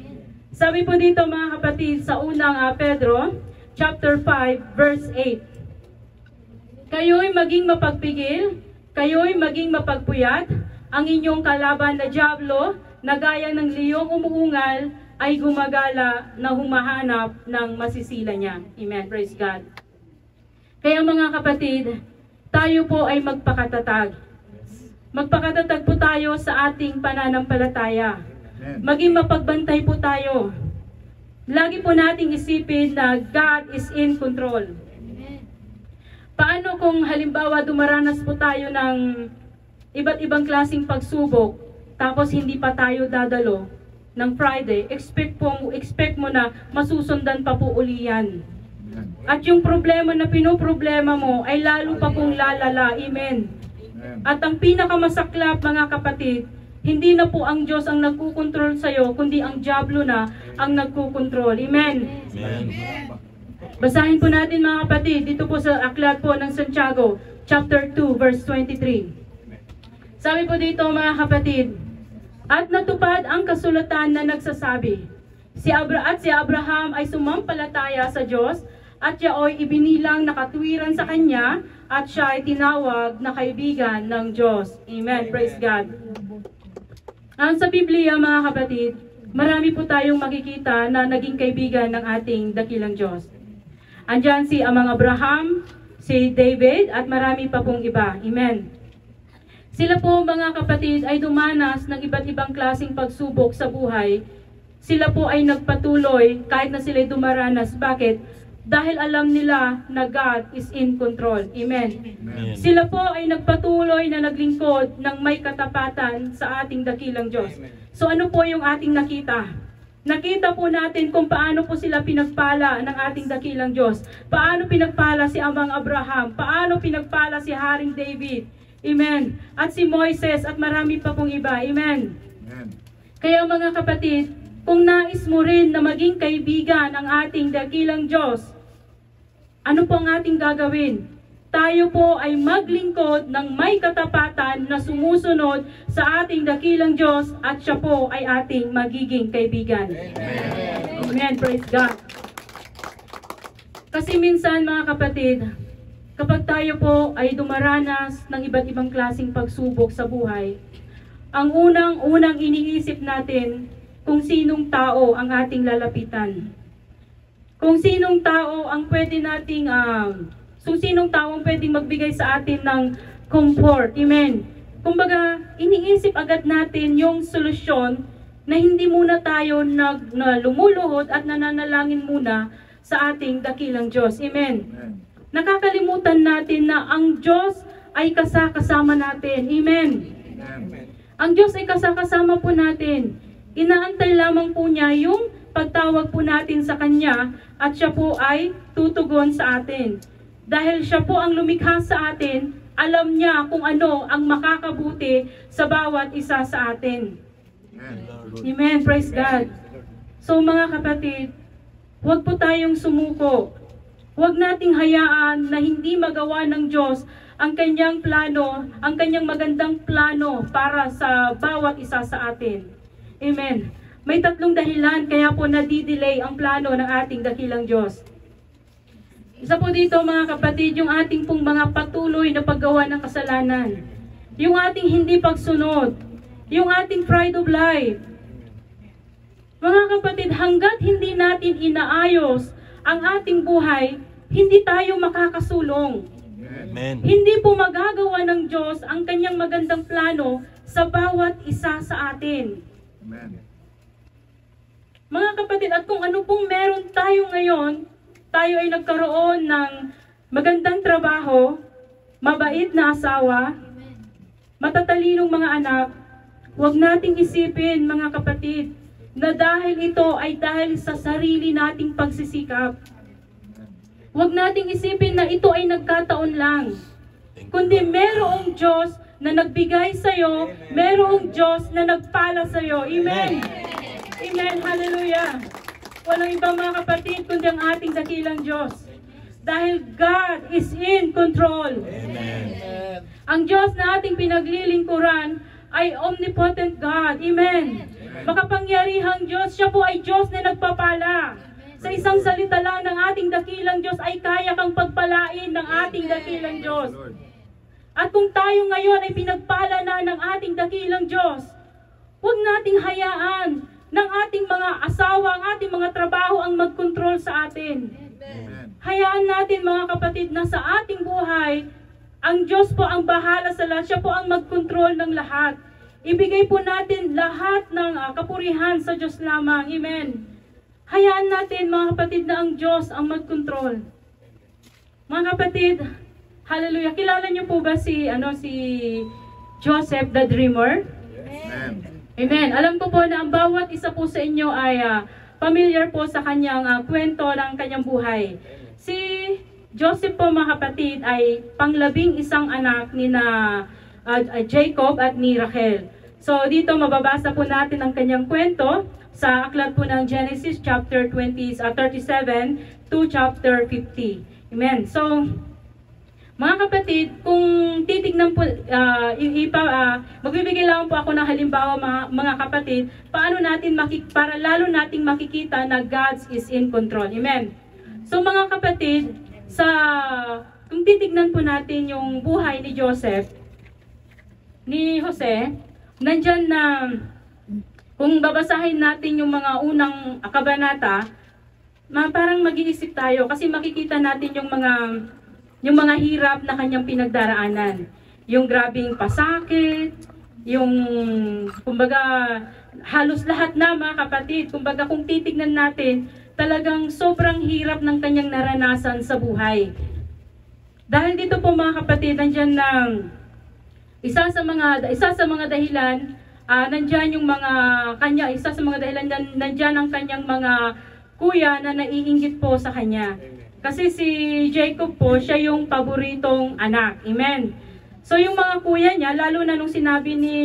Sabi po dito, mga kapatid, sa unang Pedro, chapter 5, verse 8. Kayo'y maging mapagpigil, kayo'y maging mapagpuyat, ang inyong kalaban na dyablo, na gaya ng liyong umuungal, ay gumagala na humahanap ng masisila niya. Amen. Praise God. Kaya mga kapatid, tayo po ay magpakatatag. Magpakatatag po tayo sa ating pananampalataya. Amen. Maging mapagbantay po tayo. Lagi po nating isipin na God is in control. Paano kung halimbawa dumaranas po tayo ng iba't ibang klaseng pagsubok, tapos hindi pa tayo dadalo ng Friday, expect mo na masusundan pa po uli yan. Amen. At yung problema na pinoproblema mo ay lalo pa pong lalala. Amen. Amen. At ang pinakamasaklap, mga kapatid, hindi na po ang Diyos ang nagkukontrol sa'yo, kundi ang dyablo na ang nagkukontrol. Amen. Amen. Basahin po natin, mga kapatid, dito po sa aklat po ng Santiago, chapter 2, verse 23. Sabi po dito, mga kapatid, at natupad ang kasulatan na nagsasabi, si Abraham ay sumampalataya sa Diyos, at siya ay ibinilang na katuwiran sa kanya, at siya ay tinawag na kaibigan ng Diyos. Amen. Praise God. Sa Biblia, mga kapatid, marami po tayong makikita na naging kaibigan ng ating dakilang Diyos. Andyan si Amang Abraham, si David, at marami pa pong iba. Amen. Sila po, mga kapatid, ay dumanas ng iba't ibang klaseng pagsubok sa buhay. Sila po ay nagpatuloy kahit na sila dumaranas. Bakit? Dahil alam nila na God is in control. Amen. Amen. Sila po ay nagpatuloy na naglingkod ng may katapatan sa ating dakilang Diyos. So ano po yung ating nakita? Nakita po natin kung paano po sila pinagpala ng ating dakilang Diyos. Paano pinagpala si Amang Abraham. Paano pinagpala si Haring David. Amen. At si Moises at marami pa pong iba. Amen. Amen. Kaya mga kapatid, kung nais mo rin na maging kaibigan ng ating dakilang Diyos, ano po ang ating gagawin? Tayo po ay maglingkod ng may katapatan na sumusunod sa ating dakilang Diyos at siya po ay ating magiging kaibigan. Amen. Praise God. Kasi minsan mga kapatid, kapag tayo po ay dumaranas ng iba't ibang klaseng pagsubok sa buhay, ang unang iniisip natin kung sinong tao ang ating lalapitan. Kung sinong tao ang pwede nating sinong tao ang pwedeng magbigay sa atin ng comfort. Amen. Kumbaga, iniisip agad natin yung solusyon na hindi muna tayo lumuluhod at nananalangin muna sa ating dakilang Diyos. Amen. Amen. Nakakalimutan natin na ang Diyos ay kasama natin. Amen. Amen. Ang Diyos ay kasama po natin. Inaantay lamang po niya yung pagtawag po natin sa Kanya at siya po ay tutugon sa atin. Dahil siya po ang lumikha sa atin, alam niya kung ano ang makakabuti sa bawat isa sa atin. Amen. Praise God. So mga kapatid, huwag po tayong sumuko. Huwag nating hayaan na hindi magawa ng Diyos ang kanyang plano, ang kanyang magandang plano para sa bawat isa sa atin. Amen. May tatlong dahilan kaya po nadidelay ang plano ng ating dakilang Diyos. Isa po dito mga kapatid, yung ating pong mga patuloy na paggawa ng kasalanan. Yung ating hindi pagsunod. Yung ating pride of life. Mga kapatid, hanggat hindi natin inaayos ang ating buhay, hindi tayo makakasulong. Amen. Hindi po magagawa ng Diyos ang kanyang magandang plano sa bawat isa sa atin. Amen. Mga kapatid, at kung ano pong meron tayo ngayon, tayo ay nagkaroon ng magandang trabaho, mabait na asawa, matatalinong mga anak, huwag nating isipin mga kapatid, na dahil ito ay dahil sa sarili nating pagsisikap. Huwag nating isipin na ito ay nagkataon lang. Kundi merong Diyos na nagbigay sa'yo, merong Diyos na nagpala sa'yo. Amen. Amen. Hallelujah. Walang ibang mga kapatid kundi ang ating dakilang Diyos. Dahil God is in control. Amen. Ang Diyos na ating pinaglilingkuran ay omnipotent God. Amen. Makapangyarihang Diyos. Siya po ay Diyos na nagpapala. Sa isang salita lang ng ating dakilang Diyos ay kaya kang pagpalain ng ating dakilang Diyos. At kung tayo ngayon ay pinagpala na ng ating dakilang Diyos, huwag nating hayaan ng ating mga asawa, ang ating mga trabaho ang mag-control sa atin. Amen. Hayaan natin mga kapatid na sa ating buhay, ang Diyos po ang bahala sa lahat. Siya po ang mag-control ng lahat. Ibigay po natin lahat ng kapurihan sa Diyos lamang. Amen. Hayaan natin mga kapatid na ang Diyos ang mag-control. Mga kapatid, hallelujah. Kilala niyo po ba si Joseph the Dreamer? Amen. Amen. Alam ko po na ang bawat isa po sa inyo ay familiar po sa kanyang kwento ng kanyang buhay. Si Joseph po mga kapatid ay panglabing isang anak ni Jacob at ni Rachel. So dito mababasa po natin ang kanyang kwento sa aklat po ng Genesis chapter 37 to chapter 50. Amen. So mga kapatid, kung titignan po, magbibigay lang po ako ng halimbawa mga kapatid, paano natin para lalo nating makikita na God is in control. Amen. So mga kapatid, kung titignan po natin yung buhay ni Joseph, ni Jose, nandyan na, kung babasahin natin yung mga unang kabanata, parang mag-iisip tayo kasi makikita natin yung mga hirap na kanyang pinagdaraanan. Yung grabing pasakit, yung, kumbaga, halos lahat na mga kapatid. Kumbaga, kung titignan natin, talagang sobrang hirap ng kanyang naranasan sa buhay. Dahil dito po mga kapatid, nandyan na isa sa mga dahilan nandyan yung mga kanya, isa sa mga dahilan nandyan ang kanyang mga kuya na naiinggit po sa kanya. Kasi si Jacob po, siya yung paboritong anak. Amen. So yung mga kuya niya, lalo na nung sinabi ni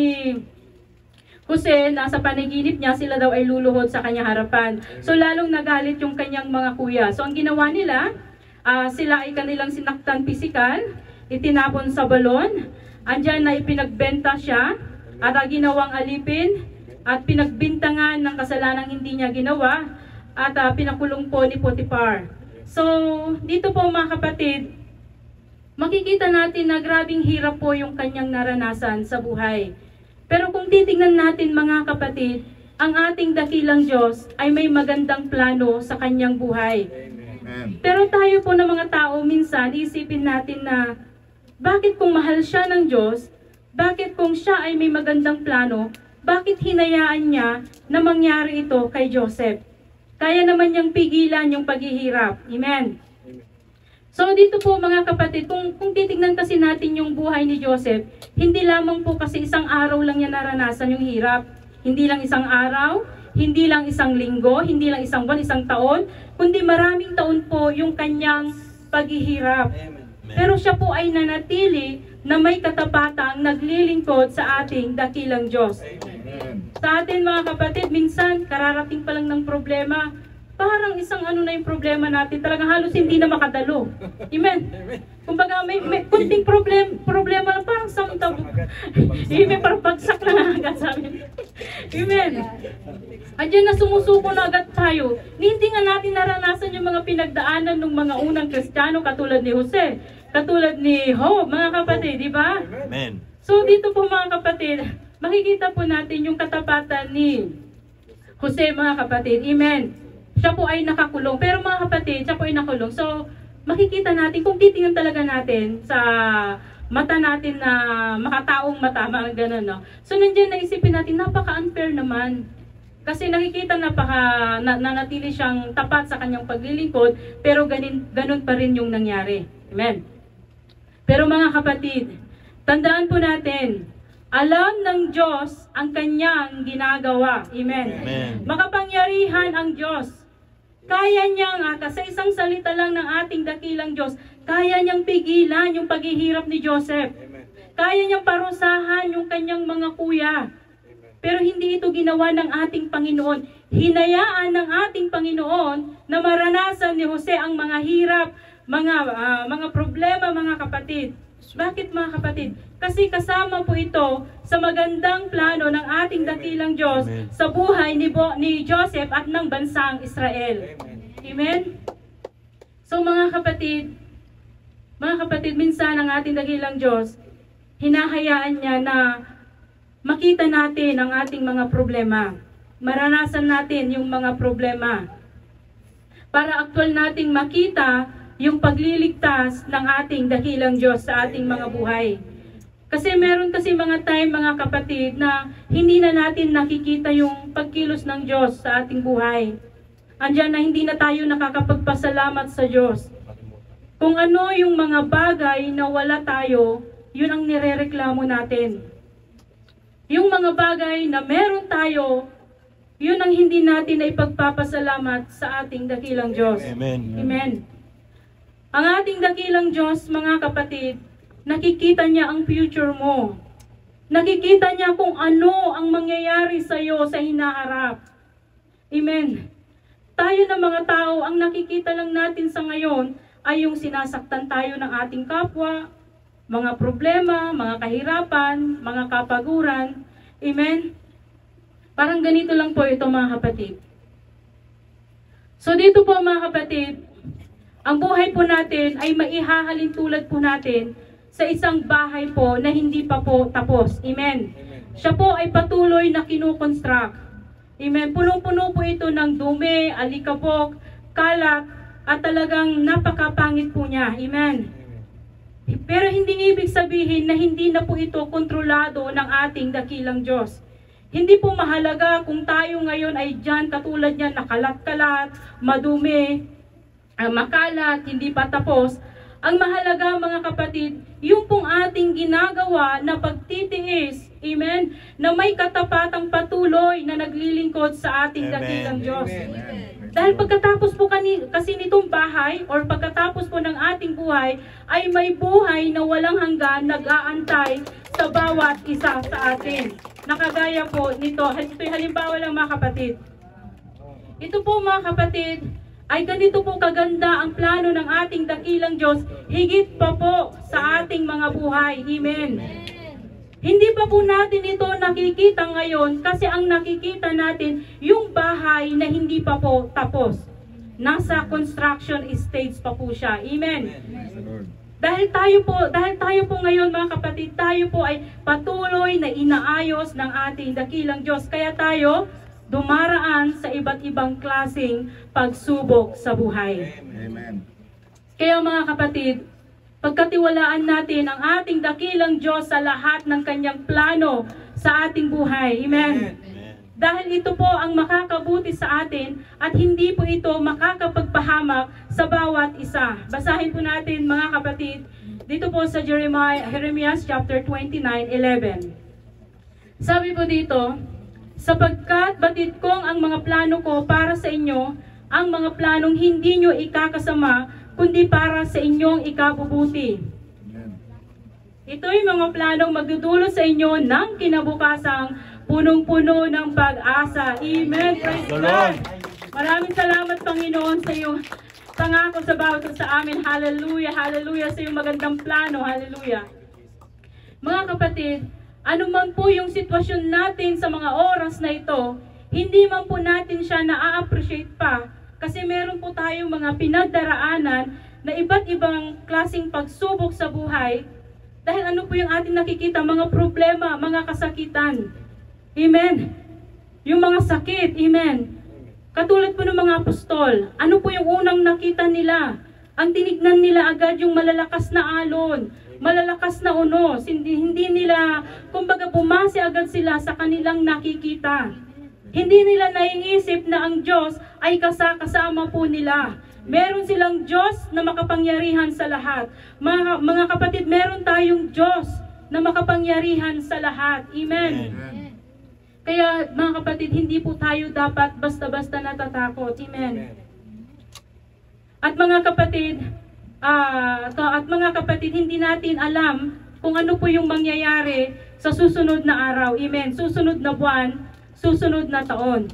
Jose na sa panaginip niya, sila daw ay luluhod sa kanyang harapan. So lalong nagalit yung kanyang mga kuya. So ang ginawa nila, sila ay kanilang sinaktan pisikal, itinapon sa balon, andyan na ipinagbenta siya, at ginawang alipin, at pinagbintangan ng kasalanang hindi niya ginawa, at pinakulong po ni Potiphar. So, dito po mga kapatid, makikita natin na grabing hirap po yung kanyang naranasan sa buhay. Pero kung titingnan natin mga kapatid, ang ating dakilang Diyos ay may magandang plano sa kanyang buhay. Amen. Pero tayo po ng mga tao, minsan, isipin natin na, bakit kung mahal siya ng Diyos, bakit kung siya ay may magandang plano, bakit hinayaan niya na mangyari ito kay Joseph? Kaya naman niyang pigilan yung paghihirap. Amen. So dito po mga kapatid, kung titignan kasi natin yung buhay ni Joseph, hindi lamang po kasi isang araw lang niya naranasan yung hirap. Hindi lang isang araw, hindi lang isang linggo, hindi lang isang buwan, isang taon, kundi maraming taon po yung kanyang paghihirap. Pero siya po ay nanatili na may katapatang naglilingkod sa ating dakilang Diyos. Amen. Sa atin mga kapatid, minsan kararating pa lang ng problema, parang isang ano na yung problema natin, talagang halos hindi na makadalo. Amen. Kumbaga may kunting problema lang, parang samtab. Amen, parang bagsak lang agad sa amin. Amen. Andiyan na sumusuko na agad tayo. Hindi nga natin naranasan yung mga pinagdaanan ng mga unang Kristiyano katulad ni Jose, katulad ni Job, mga kapatid, di ba? Amen. So dito po mga kapatid, makikita po natin yung katapatan ni Jose, mga kapatid. Amen. Siya po ay nakakulong. Pero mga kapatid, siya po ay nakulong. So makikita natin, kung titingnan talaga natin sa mata natin na makataong mata, mga ganun, no? So nandiyan naisipin natin, napaka-unfair naman. Kasi nakikita nanatili siyang tapat sa kanyang paglilingkod, pero ganun pa rin yung nangyari. Amen. Pero mga kapatid, tandaan po natin, alam ng Diyos ang kanyang ginagawa. Amen. Amen. Makapangyarihan ang Diyos. Kaya niyang, sa isang salita lang ng ating dakilang Diyos, kaya niyang pigilan yung paghihirap ni Joseph. Kaya niyang parusahan yung kanyang mga kuya. Pero hindi ito ginawa ng ating Panginoon. Hinayaan ng ating Panginoon na maranasan ni Jose ang mga hirap, mga problema, mga kapatid. Bakit mga kapatid? Kasi kasama po ito sa magandang plano ng ating dakilang Diyos sa buhay ni Joseph at ng bansang Israel. Amen? So mga kapatid, minsan ang ating dakilang Diyos, hinahayaan niya na makita natin ang ating mga problema. Maranasan natin yung mga problema. Para aktual nating makita yung pagliligtas ng ating dakilang Diyos sa ating mga buhay. Kasi meron kasi mga time, mga kapatid, na hindi na natin nakikita yung pagkilos ng Diyos sa ating buhay. Andiyan na hindi na tayo nakakapagpasalamat sa Diyos. Kung ano yung mga bagay na wala tayo, yun ang nirereklamo natin. Yung mga bagay na meron tayo, yun ang hindi natin na ipagpapasalamat sa ating dakilang Diyos. Amen. Amen. Ang ating dakilang Diyos, mga kapatid, nakikita niya ang future mo. Nakikita niya kung ano ang mangyayari sa iyo sa hinaharap. Amen. Tayo na mga tao, ang nakikita lang natin sa ngayon ay yung sinasaktan tayo ng ating kapwa, mga problema, mga kahirapan, mga kapaguran. Amen. Parang ganito lang po ito mga kapatid. So dito po mga kapatid, ang buhay po natin ay maihahalin tulad po natin sa isang bahay po na hindi pa po tapos. Amen. Siya po ay patuloy na kinukonstruct. Amen. Punong-puno po ito ng dumi, alikabok, kalat, at talagang napakapangit po niya. Amen. Pero hindi ibig sabihin na hindi na po ito kontrolado ng ating dakilang Diyos. Hindi po mahalaga kung tayo ngayon ay dyan katulad niyan, nakalat-kalat, madumi, makalat, hindi pa tapos. Ang mahalaga mga kapatid, yung pong ating ginagawa na pagtitiis, Amen. Na may katapatang patuloy na naglilingkod sa ating Amen. dakilang Diyos. Amen. Dahil pagkatapos po kasi nitong bahay or pagkatapos po ng ating buhay ay may buhay na walang hanggan nag-aantay sa bawat isa sa atin. Nakagaya po nito, ito'y halimbawa lang mga kapatid. Ito po mga kapatid, ay ganito po kaganda ang plano ng ating dakilang Diyos, higit pa po sa ating mga buhay. Amen. Hindi pa po natin ito nakikita ngayon kasi ang nakikita natin yung bahay na hindi pa po tapos. Nasa construction stage pa po siya. Amen. Praise the Lord. Dahil tayo po ngayon mga kapatid, tayo po ay patuloy na inaayos ng ating dakilang Diyos. Kaya tayo dumaraan sa iba't ibang klaseng pagsubok sa buhay. Amen. Kaya mga kapatid, pagkatiwalaan natin ang ating dakilang Diyos sa lahat ng kanyang plano sa ating buhay. Amen. Amen. Dahil ito po ang makakabuti sa atin at hindi po ito makakapagpahamak sa bawat isa. Basahin po natin mga kapatid dito po sa Jeremiah chapter 29:11. Sabi po dito, sapagkat batid kong ang mga plano ko para sa inyo, ang mga planong hindi nyo ikakasama, kundi para sa inyong ikabubuti. Amen. Ito'y mga planong magdudulot sa inyo ng kinabukasang punong-puno ng pag-asa. Amen. Praise The God. Lord. Maraming salamat, Panginoon, sa iyong pangako sa bawat sa amin. Hallelujah, hallelujah, sa iyong magandang plano. Hallelujah. Mga kapatid, ano man po yung sitwasyon natin sa mga oras na ito, hindi man po natin siya na-appreciate pa kasi meron po tayong mga pinagdaraanan na iba't ibang klaseng pagsubok sa buhay dahil ano po yung ating nakikita, mga problema, mga kasakitan. Amen. Yung mga sakit, amen. Katulad po ng mga apostol, ano po yung unang nakita nila? Ang tinignan nila agad yung malalakas na alon, malalakas na unos. Hindi nila, kumbaga bumase agad sila sa kanilang nakikita. Hindi nila naiisip na ang Diyos ay kasama po nila. Meron silang Diyos na makapangyarihan sa lahat. Mga kapatid, meron tayong Diyos na makapangyarihan sa lahat. Amen. Amen. Kaya mga kapatid, hindi po tayo dapat basta-basta natatakot. Amen. At mga kapatid, hindi natin alam kung ano po yung mangyayari sa susunod na araw. Amen. Susunod na buwan, susunod na taon.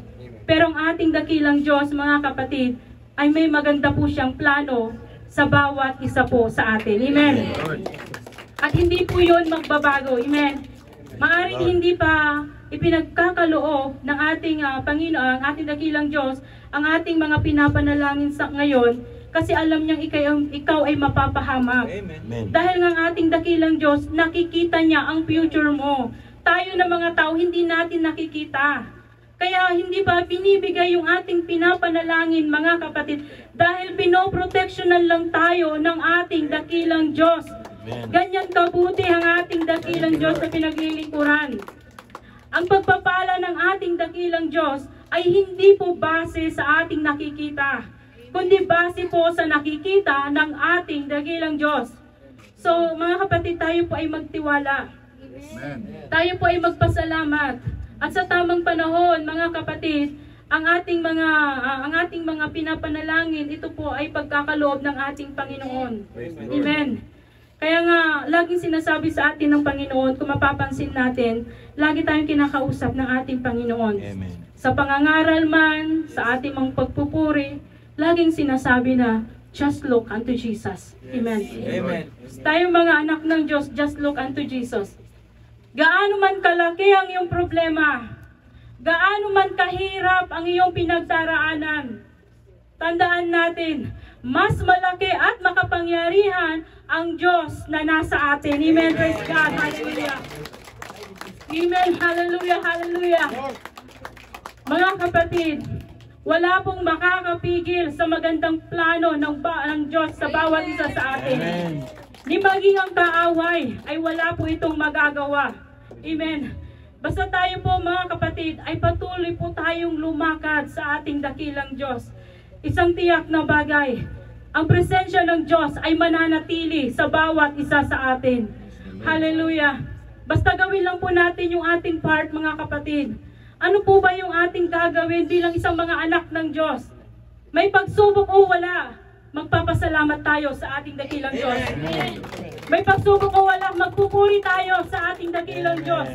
Pero ang ating dakilang Diyos, mga kapatid, ay may maganda po siyang plano sa bawat isa po sa atin. Amen. At hindi po yun magbabago. Amen. Maaring hindi pa ipinagkakaloob ng ating Panginoon, ang ating dakilang Diyos, ang ating mga pinapanalangin sa ngayon, kasi alam niyang ikaw ay mapapahamak. Amen. Dahil ng ating dakilang Diyos, nakikita niya ang future mo. Tayo na mga tao, hindi natin nakikita. Kaya hindi ba binibigay yung ating pinapanalangin, mga kapatid, dahil pinoproteksyonan lang tayo ng ating dakilang Diyos. Amen. Ganyan kabuti ang ating dakilang Diyos na pinaglilingkuran. Ang pagpapala ng ating dakilang Diyos ay hindi po base sa ating nakikita, kundi base po sa nakikita ng ating dakilang Diyos. So mga kapatid, tayo po ay magtiwala. Amen. Tayo po ay magpasalamat. At sa tamang panahon, mga kapatid, ang ating mga pinapanalangin, ito po ay pagkakaloob ng ating Panginoon. Amen. Kaya nga, laging sinasabi sa atin ng Panginoon, kung mapapansin natin, lagi tayong kinakausap ng ating Panginoon. Amen. Sa pangangaral man, sa ating mga pagpupuri, laging sinasabi na, just look unto Jesus. Amen. Amen. Tayong mga anak ng Diyos, just look unto Jesus. Gaano man kalaki ang iyong problema, gaano man kahirap ang iyong pinagdaraanan, tandaan natin, mas malaki at makapangyarihan ang Diyos na nasa atin. Amen. Praise God. Hallelujah. Amen. Hallelujah. Hallelujah. Mga kapatid, wala pong makakapigil sa magandang plano ng Diyos sa bawat isa sa atin. Amen. Ni maging ang kaaway ay wala po itong magagawa. Amen. Basta tayo po mga kapatid ay patuloy po tayong lumakad sa ating dakilang Diyos. Isang tiyak na bagay, ang presensya ng Diyos ay mananatili sa bawat isa sa atin. Hallelujah. Basta gawin lang po natin yung ating part, mga kapatid. Ano po ba yung ating gagawin bilang isang mga anak ng Diyos? May pagsubok o wala, magpapasalamat tayo sa ating dakilang Diyos. May pagsubok o wala, magpupuri tayo sa ating dakilang Diyos.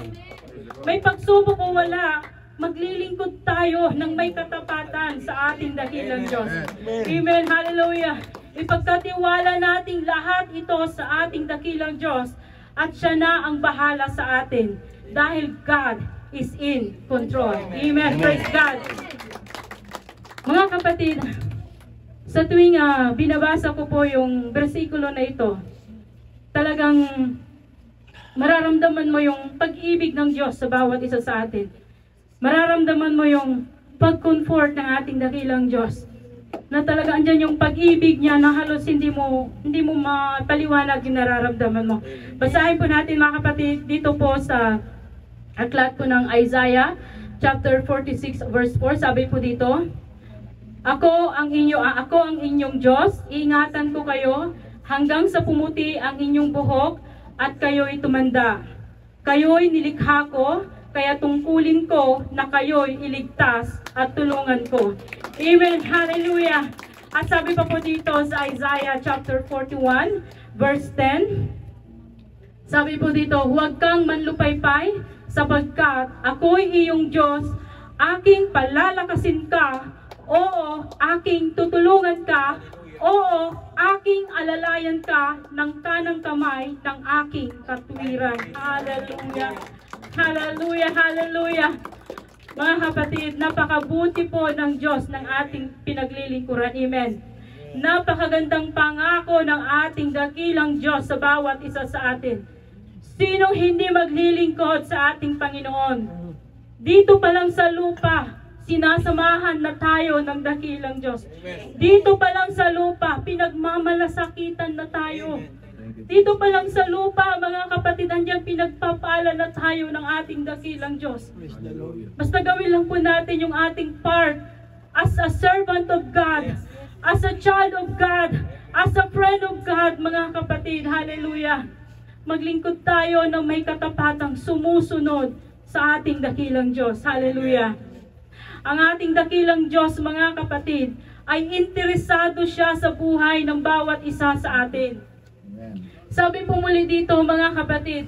May pagsubok o wala, maglilingkod tayo ng may katapatan sa ating dakilang Diyos. Amen. Hallelujah. Ipagkatiwala nating lahat ito sa ating dakilang Diyos at siya na ang bahala sa atin dahil God is in control. Amen. Praise God. Mga kapatid, sa tuwing binabasa ko po yung bersikulo na ito, talagang mararamdaman mo yung pag-ibig ng Diyos sa bawat isa sa atin. Mararamdaman mo yung pag-comfort ng ating dakilang Diyos. Na talaga andyan yung pag-ibig niya na halos hindi mo mapaliwanag yung nararamdaman mo. Basahin po natin mga kapatid dito po sa aklat po ng Isaiah chapter 46 verse 4. Sabi po dito, Ako ang inyong Diyos, iingatan ko kayo hanggang sa pumuti ang inyong buhok at kayo'y tumanda. Kayo'y nilikha ko, kaya tungkulin ko na kayo'y iligtas at tulungan ko. Amen. Hallelujah. At sabi pa po dito sa Isaiah chapter 41 verse 10, sabi po dito, huwag kang manlupaypay sapagkat ako'y iyong Diyos, aking palalakasin ka, oo, aking tutulungan ka, oo, aking alalayan ka ng kanang kamay ng aking katuwiran. Hallelujah. Hallelujah, hallelujah. Mga kapatid, napakabuti po ng Diyos ng ating pinaglilingkuran. Amen. Napakagandang pangako ng ating dakilang Diyos sa bawat isa sa atin. Sinong hindi maglilingkod sa ating Panginoon? Dito pa lang sa lupa, sinasamahan na tayo ng dakilang Diyos. Dito pa lang sa lupa, pinagmamalasakitan na tayo. Dito pa lang sa lupa, mga kapatid, andyan pinagpapala na tayo ng ating dakilang Diyos. Basta gawin lang po natin yung ating part as a servant of God, as a child of God, as a friend of God, mga kapatid. Hallelujah. Maglingkod tayo ng may katapatang sumusunod sa ating dakilang Diyos. Hallelujah. Ang ating dakilang Diyos, mga kapatid, ay interesado siya sa buhay ng bawat isa sa atin. Sabi po muli dito, mga kapatid,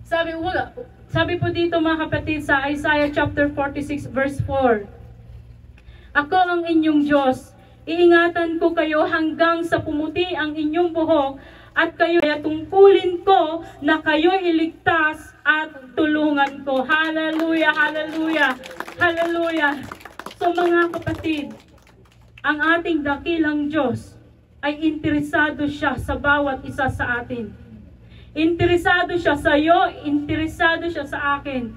sabi po dito, mga kapatid, sa Isaiah chapter 46 verse 4, Ako ang inyong Diyos, iingatan ko kayo hanggang sa pumuti ang inyong buhok at kayo ay tungkulin ko na kayo iligtas at tulungan ko. Hallelujah, hallelujah, hallelujah. So mga kapatid, ang ating dakilang Diyos ay interesado siya sa bawat isa sa atin. Interesado siya sa iyo, interesado siya sa akin,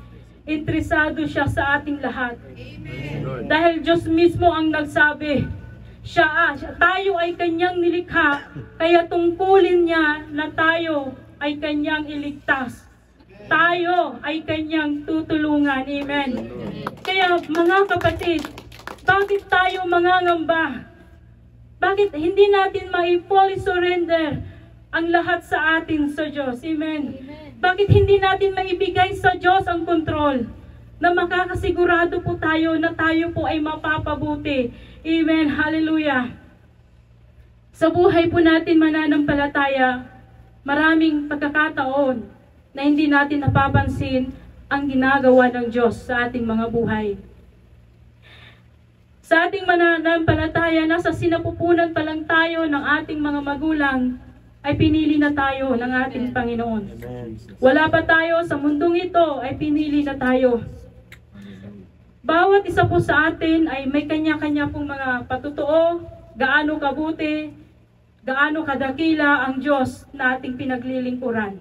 interesado siya sa ating lahat. Amen. Dahil Diyos mismo ang nagsabi, tayo ay kanyang nilikha, kaya tungkulin niya na tayo ay kanyang iligtas. Tayo ay kanyang tutulungan. Amen. Kaya mga kapatid, bakit tayo mangangamba? Bakit hindi natin fully surrender ang lahat sa atin sa Diyos? Amen. Bakit hindi natin maibigay sa Diyos ang kontrol? Na makakasigurado po tayo na tayo po ay mapapabuti. Amen. Hallelujah. Sa buhay po natin mananampalataya, maraming pagkakataon na hindi natin napapansin ang ginagawa ng Diyos sa ating mga buhay. Sa ating mananampalataya, nasa sinapupunan pa lang tayo ng ating mga magulang, ay pinili na tayo ng ating Panginoon. Wala pa tayo sa mundong ito, ay pinili na tayo. Bawat isa po sa atin ay may kanya-kanya pong mga patutuo, gaano kabuti, gaano kadakila ang Diyos na ating pinaglilingkuran.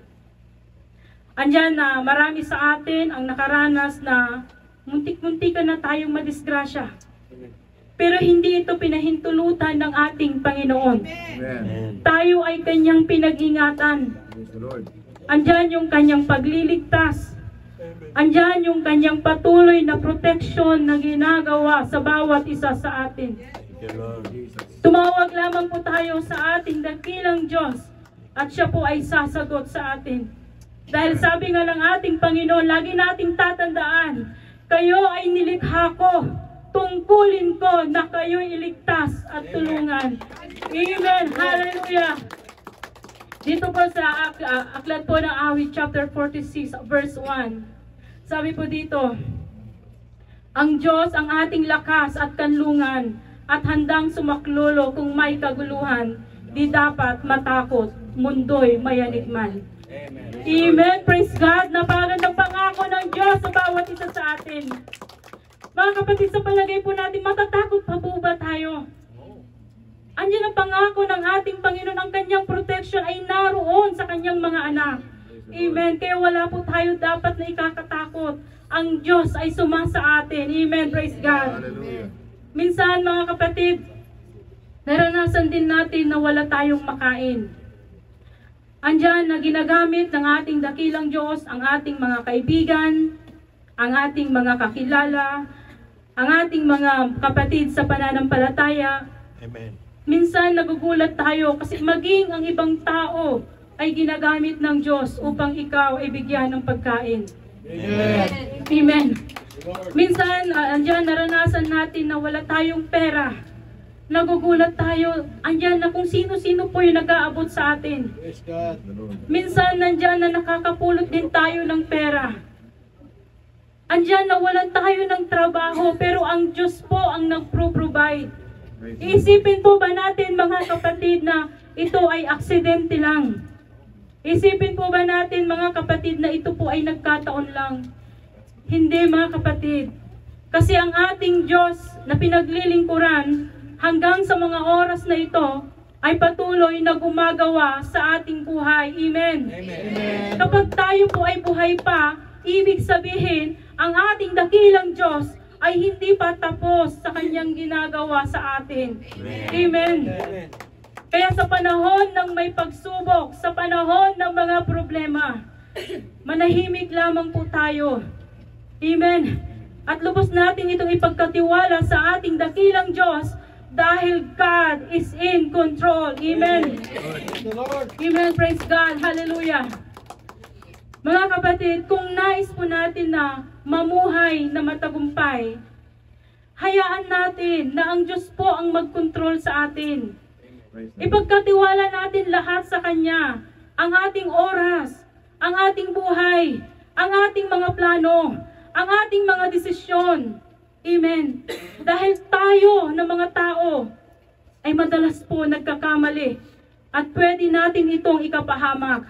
Andyan na marami sa atin ang nakaranas na muntik-muntikan na tayong madisgrasya. Pero hindi ito pinahintulutan ng ating Panginoon. Amen. Tayo ay kanyang pinag-ingatan. Andyan yung kanyang pagliligtas. Andyan yung kanyang patuloy na proteksyon na ginagawa sa bawat isa sa atin. Tumawag lamang po tayo sa ating dakilang Diyos at siya po ay sasagot sa atin. Dahil sabi nga ng ating Panginoon, lagi nating tatandaan, kayo ay nilikha ko, tungkulin ko na kayo'y iligtas at tulungan. Amen. Hallelujah. Dito po sa aklat po ng Awit chapter 46 verse 1. Sabi po dito, ang Diyos ang ating lakas at kanlungan at handang sumaklolo kung may kaguluhan, di dapat matakot, mundo'y mayanikman. Amen. Amen. Praise God. Napakagandang pangako ng Diyos sa bawat isa sa atin. Mga kapatid, sa palagay po natin, matatakot pa po ba tayo? Andiyan ang pangako ng ating Panginoon, ang kanyang protection ay naroon sa kanyang mga anak. Amen. Kaya wala po tayo dapat na ikakatakot. Ang Diyos ay sumasa atin. Amen. Praise God. Hallelujah. Minsan mga kapatid, naranasan din natin na wala tayong makain. Andiyan na ginagamit ng ating dakilang Diyos ang ating mga kaibigan, ang ating mga kakilala, ang ating mga kapatid sa pananampalataya. Amen. Minsan nagugulat tayo kasi maging ang ibang tao ay ginagamit ng Diyos upang ikaw ay bigyan ng pagkain. Amen. Amen. Minsan, andyan naranasan natin na wala tayong pera. Nagugulat tayo, andyan na kung sino-sino po yung nag-aabot sa atin. Praise God. The Lord. Minsan, nandyan na nakakapulot din tayo ng pera. Andyan na walan tayo ng trabaho, pero ang Diyos po ang nag-provide. Praise the Lord. Isipin po ba natin mga kapatid na ito ay aksidente lang? Isipin po ba natin mga kapatid na ito po ay nagkataon lang? Hindi mga kapatid. Kasi ang ating Diyos na pinaglilingkuran hanggang sa mga oras na ito ay patuloy na gumagawa sa ating buhay. Amen. Amen. Kapag tayo po ay buhay pa, ibig sabihin, ang ating dakilang Diyos ay hindi pa tapos sa kanyang ginagawa sa atin. Amen. Amen. Kaya sa panahon ng may pagsubok, sa panahon ng mga problema, manahimik lamang po tayo. Amen. At lubos natin itong ipagkatiwala sa ating dakilang Diyos dahil God is in control. Amen. Praise the Lord. Amen. Praise God. Hallelujah. Mga kapatid, kung nais po natin na mamuhay na matagumpay, hayaan natin na ang Diyos po ang mag-control sa atin. Praise the Lord. Ipagkatiwala natin lahat sa Kanya. Ang ating oras, ang ating buhay, ang ating mga plano, ang ating mga desisyon. Amen. Dahil tayo na mga tao ay madalas po nagkakamali at pwede natin itong ikapahamak.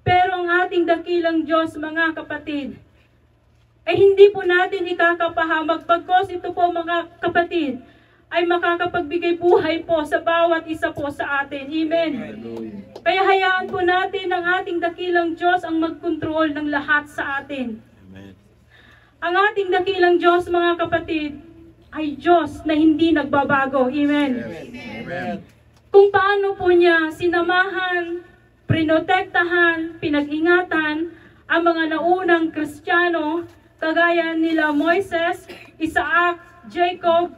Pero ang ating dakilang Diyos, mga kapatid, ay hindi po natin ikakapahamak pagkos ito po mga kapatid ay makakapagbigay buhay po sa bawat isa po sa atin. Amen. Hallelujah. Kaya hayaan po natin ang ating dakilang Diyos ang mag-control ng lahat sa atin. Amen. Ang ating dakilang Diyos, mga kapatid, ay Diyos na hindi nagbabago. Amen. Amen. Kung paano po niya sinamahan, prinotektahan, pinag-ingatan ang mga naunang Kristiyano, kagaya nila Moises, Isaac, Jacob,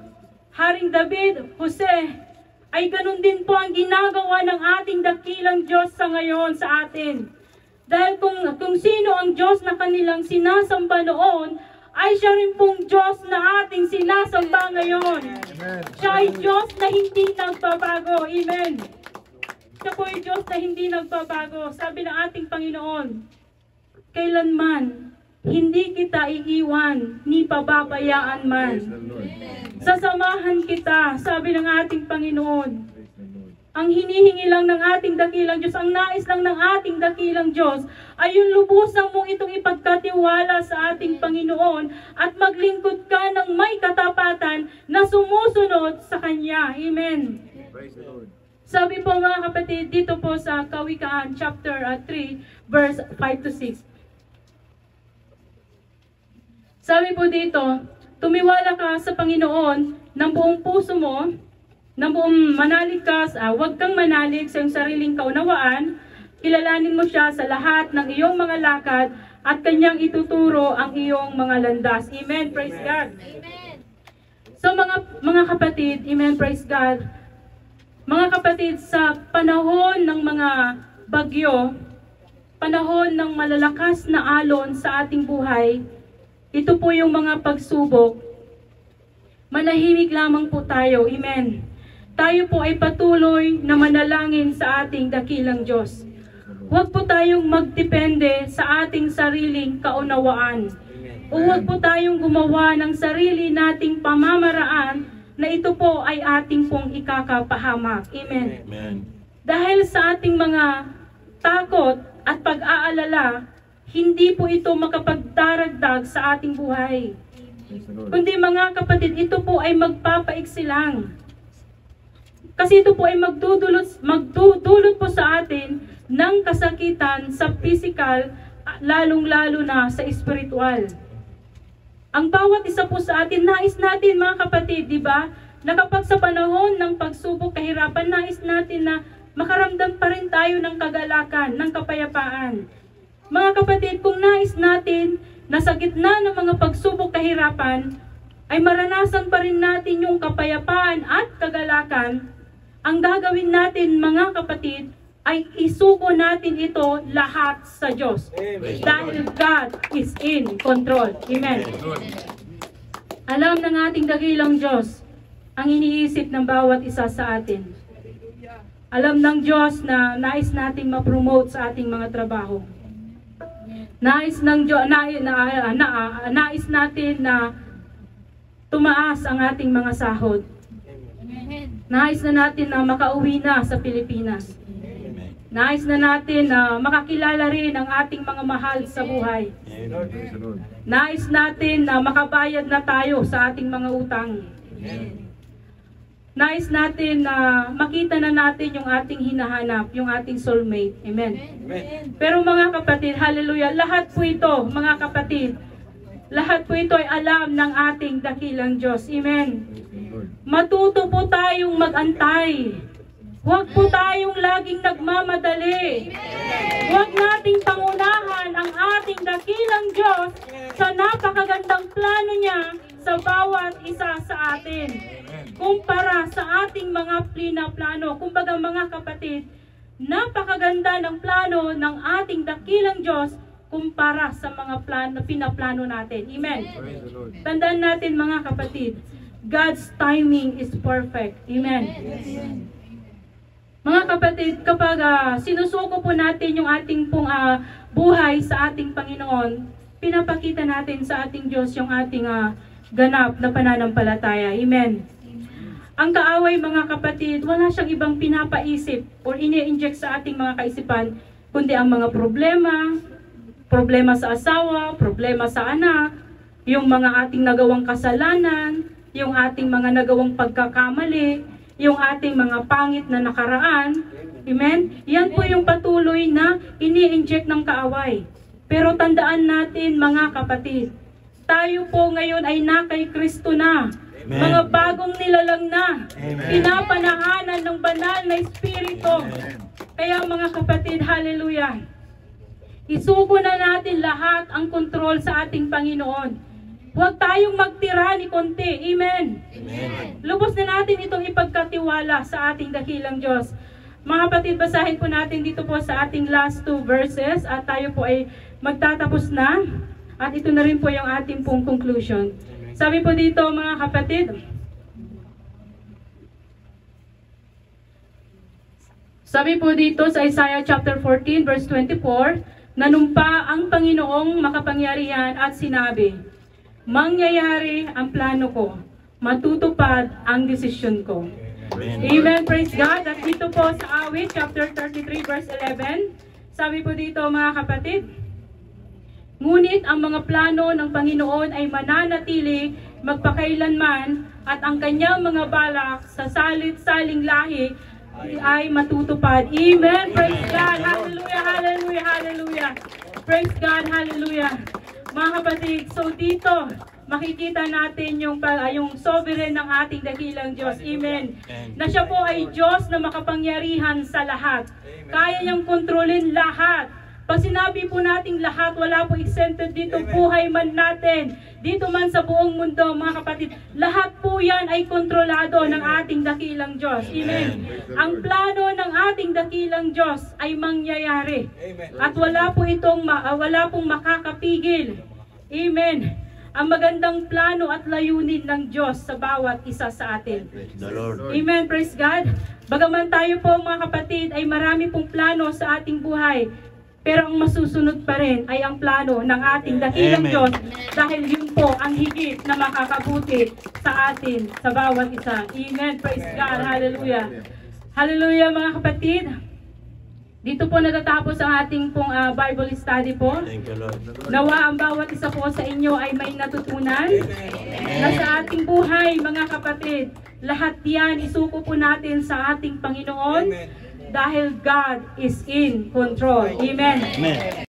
Haring David, Jose, ay ganun din po ang ginagawa ng ating dakilang Diyos sa ngayon sa atin. Dahil kung sino ang Diyos na kanilang sinasamba noon, ay siya rin pong Diyos na ating sinasamba ngayon. Amen. Siya ay Diyos na hindi nagbabago. Amen. Siya po ay Diyos na hindi nagbabago. Sabi ng ating Panginoon, kailanman hindi kita iiwan, ni pababayaan man. Praise the Lord. Sasamahan kita, sabi ng ating Panginoon. Praise the Lord. Ang hinihingi lang ng ating dakilang Diyos, ang nais lang ng ating dakilang Diyos, ay yung lubusan mong itong ipagkatiwala sa ating Panginoon at maglingkod ka ng may katapatan na sumusunod sa Kanya. Amen. Praise the Lord. Sabi po mga kapatid, dito po sa Kawikaan chapter 3, verse 5 to 6. Sabi po dito, tumiwala ka sa Panginoon ng buong puso mo, ng buong manalig ka, huwag kang manalig sa iyong sariling kaunawaan, kilalanin mo siya sa lahat ng iyong mga lakad at kanyang ituturo ang iyong mga landas. Amen. Praise God. So mga kapatid, amen, praise God. Mga kapatid, sa panahon ng mga bagyo, panahon ng malalakas na alon sa ating buhay, ito po yung mga pagsubok, manahimik lamang po tayo. Amen. Tayo po ay patuloy na manalangin sa ating dakilang Diyos. Huwag po tayong magdepende sa ating sariling kaunawaan. O huwag po tayong gumawa ng sarili nating pamamaraan na ito po ay ating pong ikakapahamak. Amen. Amen. Dahil sa ating mga takot at pag-aalala, hindi po ito makapagdaragdag sa ating buhay. Praise the Lord. Kundi mga kapatid, ito po ay magpapaiksi lang. Kasi ito po ay magdudulot po sa atin ng kasakitan sa physical, lalong-lalo na sa spiritual. Ang bawat isa po sa atin, nais natin mga kapatid, di ba? Na kapag sa panahon ng pagsubok, kahirapan, nais natin na makaramdam pa rin tayo ng kagalakan, ng kapayapaan. Mga kapatid, kung nais natin na sa gitna ng mga pagsubok, kahirapan, ay maranasan pa rin natin yung kapayapaan at kagalakan, ang gagawin natin mga kapatid, ay isuko natin ito lahat sa Diyos. Dahil God is in control. Amen. Alam ng ating dakilang Diyos ang iniisip ng bawat isa sa atin. Alam ng Diyos na nais nating ma-promote sa ating mga trabaho. Nais ng Diyos, nais natin na tumaas ang ating mga sahod. Nais na natin na makauwi na sa Pilipinas. Nais na natin na makakilala rin ang ating mga mahal sa buhay. Praise the Lord. Nais natin na makabayad na tayo sa ating mga utang. Nais natin na makita na natin yung ating hinahanap, yung ating soulmate. Amen. Pero mga kapatid, hallelujah, lahat po ito, mga kapatid, lahat po ito ay alam ng ating dakilang Diyos. Amen. Praise the Lord. Matuto po tayong mag-antay. Huwag po tayong laging nagmamadali. Huwag nating pangunahan ang ating dakilang Diyos sa napakagandang plano niya sa bawat isa sa atin. Kumpara sa ating mga plano. Kumbaga mga kapatid, napakaganda ng plano ng ating dakilang Diyos kumpara sa mga plano, pinaplano natin. Amen. Praise the Lord. Tandaan natin mga kapatid, God's timing is perfect. Amen. Mga kapatid, kapag sinusuko po natin yung ating pong buhay sa ating Panginoon, pinapakita natin sa ating Diyos yung ating ganap na pananampalataya. Amen. Ang kaaway mga kapatid, wala siyang ibang pinapaisip o ini-inject sa ating mga kaisipan, kundi ang mga problema sa asawa, problema sa anak, yung mga ating nagawang kasalanan, yung ating mga nagawang pagkakamali, yung ating mga pangit na nakaraan. Amen? Yan po yung patuloy na ini-inject ng kaaway. Pero tandaan natin mga kapatid, tayo po ngayon ay na kay Kristo na. Amen. Mga bagong nilalang na. Amen. Pinapanahanan ng banal na Espiritu. Kaya mga kapatid, hallelujah. Isuko na natin lahat ang kontrol sa ating Panginoon. Huwag tayong magtira ni konti. Amen. Amen. Lubos na natin itong ipagkatiwala sa ating dakilang Diyos. Mga kapatid, basahin po natin dito po sa ating last 2 verses at tayo po ay magtatapos na. At ito na rin po yung ating pong conclusion. Sabi po dito mga kapatid, sabi po dito sa Isaiah chapter 14 verse 24, nanumpa ang Panginoong makapangyarihan at sinabi, mangyayari ang plano ko, matutupad ang desisyon ko. Amen. Amen, praise God. At dito po sa Awit chapter 33 verse 11, sabi po dito mga kapatid, ngunit ang mga plano ng Panginoon ay mananatili magpakailanman at ang kanyang mga balak sa salit-saling lahi ay matutupad. Amen, praise God. Hallelujah, hallelujah, hallelujah. Praise God, hallelujah. Mga kapatid, so dito, makikita natin yung sovereign ng ating dakilang Diyos. Amen. Na siya po ay Diyos na makapangyarihan sa lahat. Kaya niyang kontrolin lahat. Pag sinabi po nating lahat, wala po exempted dito, buhay man natin, dito man sa buong mundo, mga kapatid, lahat po yan ay kontrolado ng ating dakilang Diyos. Amen. Ang plano ng ating dakilang Diyos ay mangyayari. At wala pong makakapigil. Amen. Ang magandang plano at layunin ng Diyos sa bawat isa sa atin. The Lord. Amen, praise God. Bagaman tayo po mga kapatid ay marami pong plano sa ating buhay, pero ang masusunod pa rin ay ang plano ng ating dakilang Amen. Diyos, dahil yun po ang higit na makakabuti sa atin, sa bawat isa. Amen, praise God, hallelujah. Hallelujah mga kapatid. Dito po natatapos ang ating pong Bible study po. Thank you, Lord. Nawa ang bawat isa po sa inyo ay may natutunan na sa ating buhay mga kapatid. Lahat yan isuko po natin sa ating Panginoon dahil God is in control. Amen. Amen.